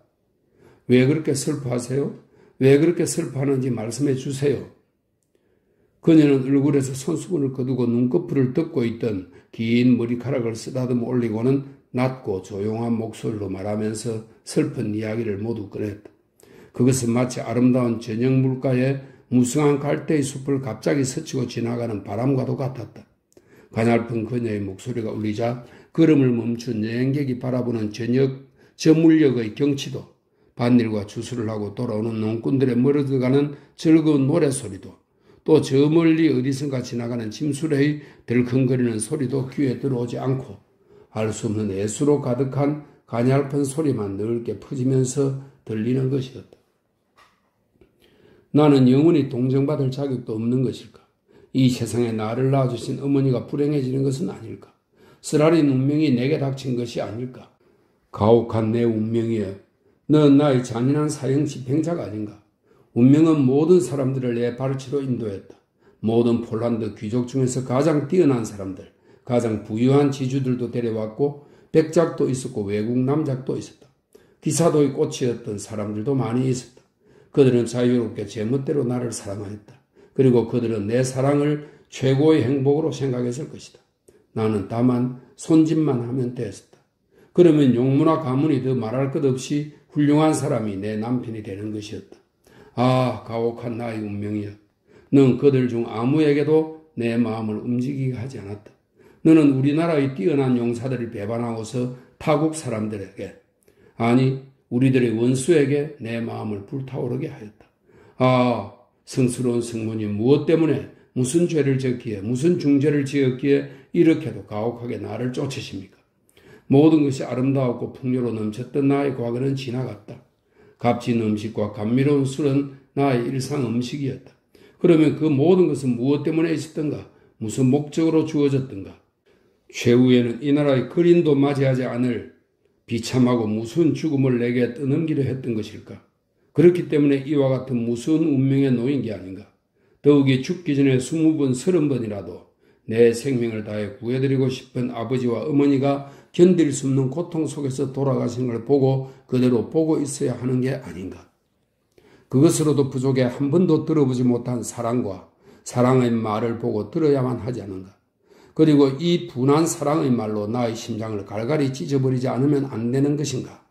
왜 그렇게 슬퍼하세요? 왜 그렇게 슬퍼하는지 말씀해 주세요. 그녀는 얼굴에서 손수건을 거두고 눈꺼풀을 덮고 있던 긴 머리카락을 쓰다듬어 올리고는 낮고 조용한 목소리로 말하면서 슬픈 이야기를 모두 꺼냈다. 그것은 마치 아름다운 저녁 물가에 무성한 갈대의 숲을 갑자기 스치고 지나가는 바람과도 같았다. 가냘픈 그녀의 목소리가 울리자 걸음을 멈춘 여행객이 바라보는 저 물역의 경치도, 밭일과 추수를 하고 돌아오는 농꾼들의 멀어져가는 즐거운 노래소리도, 또 저 멀리 어디선가 지나가는 짐수레의 덜컹거리는 소리도 귀에 들어오지 않고 알 수 없는 애수로 가득한 가냘픈 소리만 넓게 퍼지면서 들리는 것이었다. 나는 영원히 동정받을 자격도 없는 것일까? 이 세상에 나를 낳아주신 어머니가 불행해지는 것은 아닐까? 쓰라린 운명이 내게 닥친 것이 아닐까? 가혹한 내 운명이여, 넌 나의 잔인한 사형 집행자가 아닌가? 운명은 모든 사람들을 내 발치로 인도했다. 모든 폴란드 귀족 중에서 가장 뛰어난 사람들, 가장 부유한 지주들도 데려왔고 백작도 있었고 외국 남작도 있었다. 기사도의 꽃이었던 사람들도 많이 있었다. 그들은 자유롭게 제멋대로 나를 사랑하였다. 그리고 그들은 내 사랑을 최고의 행복으로 생각했을 것이다. 나는 다만 손짓만 하면 됐었다. 그러면 용무나 가문이 더 말할 것 없이 훌륭한 사람이 내 남편이 되는 것이었다. 아, 가혹한 나의 운명이여. 넌 그들 중 아무에게도 내 마음을 움직이게 하지 않았다. 너는 우리나라의 뛰어난 용사들을 배반하고서 타국 사람들에게, 아니 우리들의 원수에게 내 마음을 불타오르게 하였다. 아, 성스러운 성문이 무엇 때문에 무슨 죄를 졌기에 무슨 중죄를 지었기에 이렇게도 가혹하게 나를 쫓으십니까? 모든 것이 아름다웠고 풍요로 넘쳤던 나의 과거는 지나갔다. 값진 음식과 감미로운 술은 나의 일상 음식이었다. 그러면 그 모든 것은 무엇 때문에 있었던가? 무슨 목적으로 주어졌던가? 최후에는 이 나라의 그린도 맞이하지 않을 비참하고 무서운 죽음을 내게 떠넘기려 했던 것일까? 그렇기 때문에 이와 같은 무서운 운명에 놓인 게 아닌가? 더욱이 죽기 전에 20번, 30번이라도 내 생명을 다해 구해드리고 싶은 아버지와 어머니가 견딜 수 없는 고통 속에서 돌아가신 걸 보고 그대로 보고 있어야 하는 게 아닌가. 그것으로도 부족해 한 번도 들어보지 못한 사랑과 사랑의 말을 보고 들어야만 하지 않은가. 그리고 이 분한 사랑의 말로 나의 심장을 갈갈이 찢어버리지 않으면 안 되는 것인가.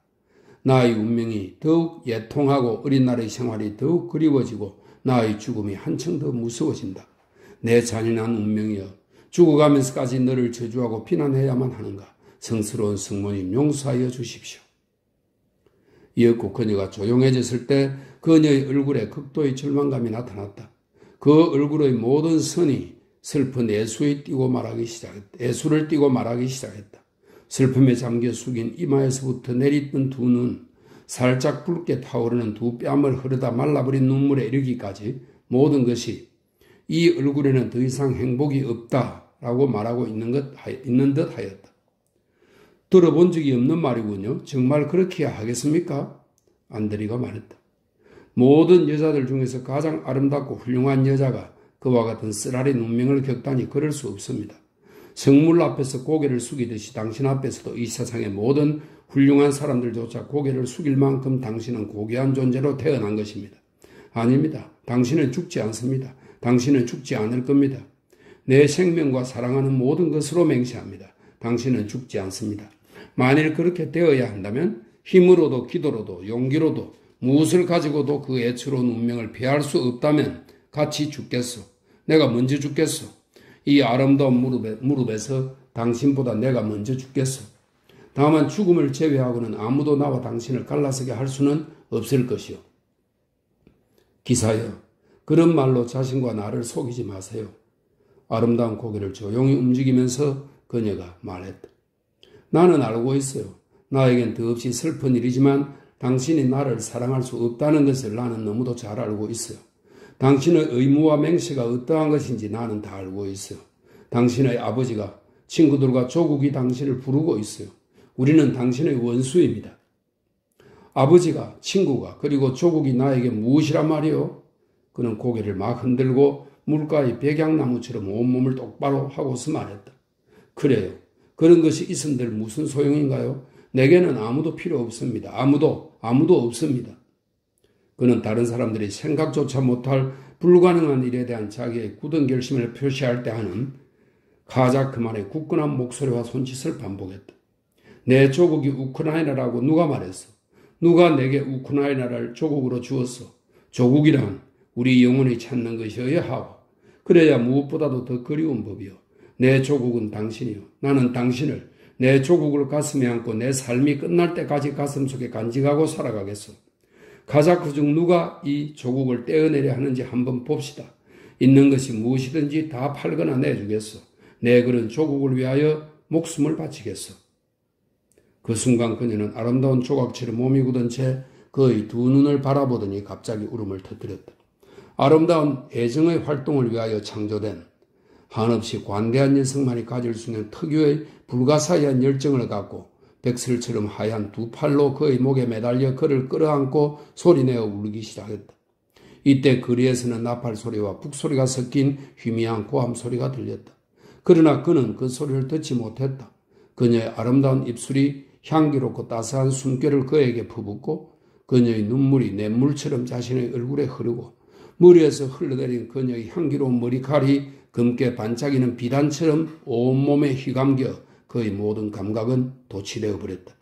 나의 운명이 더욱 애통하고 어린 날의 생활이 더욱 그리워지고 나의 죽음이 한층 더 무서워진다. 내 잔인한 운명이여, 죽어가면서까지 너를 저주하고 비난해야만 하는가. 성스러운 성모님 용서하여 주십시오. 이윽고 그녀가 조용해졌을 때 그녀의 얼굴에 극도의 절망감이 나타났다. 그 얼굴의 모든 선이 슬픈 애수를 띠고 말하기 시작했다. 슬픔에 잠겨 숙인 이마에서부터 내리던 두 눈, 살짝 붉게 타오르는 두 뺨을 흐르다 말라버린 눈물에 이르기까지 모든 것이 이 얼굴에는 더 이상 행복이 없다라고 말하고 있는 듯 하였다. 들어본 적이 없는 말이군요. 정말 그렇게 하겠습니까? 안드리가 말했다. 모든 여자들 중에서 가장 아름답고 훌륭한 여자가 그와 같은 쓰라린 운명을 겪다니 그럴 수 없습니다. 성물 앞에서 고개를 숙이듯이 당신 앞에서도 이 세상의 모든 훌륭한 사람들조차 고개를 숙일 만큼 당신은 고귀한 존재로 태어난 것입니다. 아닙니다. 당신은 죽지 않습니다. 당신은 죽지 않을 겁니다. 내 생명과 사랑하는 모든 것으로 맹세합니다. 당신은 죽지 않습니다. 만일 그렇게 되어야 한다면 힘으로도 기도로도 용기로도 무엇을 가지고도 그 애처로운 운명을 피할 수 없다면 같이 죽겠소. 내가 먼저 죽겠소. 이 아름다운 무릎에서 당신보다 내가 먼저 죽겠소. 다만 죽음을 제외하고는 아무도 나와 당신을 갈라서게 할 수는 없을 것이요. 기사여, 그런 말로 자신과 나를 속이지 마세요. 아름다운 고개를 조용히 움직이면서 그녀가 말했다. 나는 알고 있어요. 나에겐 더없이 슬픈 일이지만 당신이 나를 사랑할 수 없다는 것을 나는 너무도 잘 알고 있어요. 당신의 의무와 맹세가 어떠한 것인지 나는 다 알고 있어요. 당신의 아버지가 친구들과 조국이 당신을 부르고 있어요. 우리는 당신의 원수입니다. 아버지가, 친구가, 그리고 조국이 나에게 무엇이란 말이요? 그는 고개를 막 흔들고 물가의 백양나무처럼 온몸을 똑바로 하고서 말했다. 그래요. 그런 것이 있은들 무슨 소용인가요? 내게는 아무도 필요 없습니다. 아무도 없습니다. 그는 다른 사람들이 생각조차 못할 불가능한 일에 대한 자기의 굳은 결심을 표시할 때 하는 가작 그만의 굳건한 목소리와 손짓을 반복했다. 내 조국이 우크라이나라고 누가 말했어? 누가 내게 우크라이나를 조국으로 주었어? 조국이란 우리 영혼이 찾는 것이어야 하고 그래야 무엇보다도 더 그리운 법이요. 내 조국은 당신이요. 나는 당신을 내 조국을 가슴에 안고 내 삶이 끝날 때까지 가슴속에 간직하고 살아가겠소. 가자크 중 누가 이 조국을 떼어내려 하는지 한번 봅시다. 있는 것이 무엇이든지 다 팔거나 내주겠소. 내 그런 조국을 위하여 목숨을 바치겠소. 그 순간 그녀는 아름다운 조각처럼 몸이 굳은 채 그의 두 눈을 바라보더니 갑자기 울음을 터뜨렸다. 아름다운 애정의 활동을 위하여 창조된 한없이 관대한 여성만이 가질 수 있는 특유의 불가사의한 열정을 갖고 백설처럼 하얀 두 팔로 그의 목에 매달려 그를 끌어안고 소리내어 울기 시작했다. 이때 거리에서는 나팔 소리와 북소리가 섞인 희미한 고함 소리가 들렸다. 그러나 그는 그 소리를 듣지 못했다. 그녀의 아름다운 입술이 향기롭고 따스한 숨결을 그에게 퍼붓고 그녀의 눈물이 냇물처럼 자신의 얼굴에 흐르고 머리에서 흘러내린 그녀의 향기로운 머리칼이 검게 반짝이는 비단처럼 온몸에 휘감겨 그의 모든 감각은 도취되어 버렸다.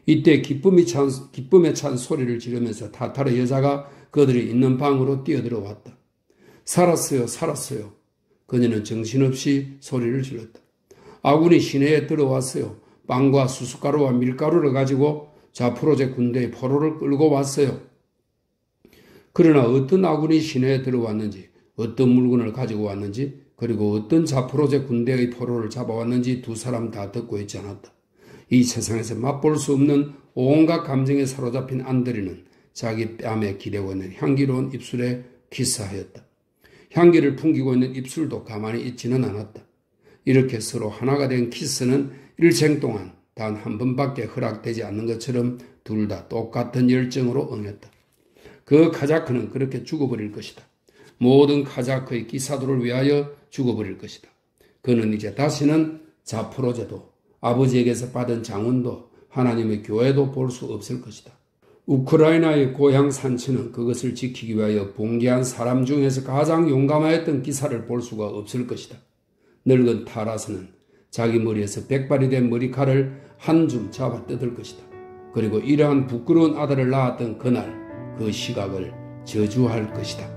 이때 기쁨에 찬 소리를 지르면서 타타르 여자가 그들이 있는 방으로 뛰어들어왔다. 살았어요, 살았어요. 그녀는 정신없이 소리를 질렀다. 아군이 시내에 들어왔어요. 빵과 수숫가루와 밀가루를 가지고 자포로제 군대의 포로를 끌고 왔어요. 그러나 어떤 아군이 시내에 들어왔는지, 어떤 물건을 가지고 왔는지, 그리고 어떤 자포로제 군대의 포로를 잡아왔는지 두 사람 다 듣고 있지 않았다. 이 세상에서 맛볼 수 없는 온갖 감정에 사로잡힌 안드리는 자기 뺨에 기대고 있는 향기로운 입술에 키스하였다. 향기를 풍기고 있는 입술도 가만히 있지는 않았다. 이렇게 서로 하나가 된 키스는 일생 동안 단 한 번밖에 허락되지 않는 것처럼 둘 다 똑같은 열정으로 응했다. 그 카자크는 그렇게 죽어버릴 것이다. 모든 카자크의 기사도를 위하여 죽어버릴 것이다. 그는 이제 다시는 자포로제도, 아버지에게서 받은 장훈도, 하나님의 교회도 볼 수 없을 것이다. 우크라이나의 고향 산치는 그것을 지키기 위하여 봉기한 사람 중에서 가장 용감하였던 기사를 볼 수가 없을 것이다. 늙은 타라스는 자기 머리에서 백발이 된 머리칼을 한 줌 잡아 뜯을 것이다. 그리고 이러한 부끄러운 아들을 낳았던 그날 그 시각을 저주할 것이다.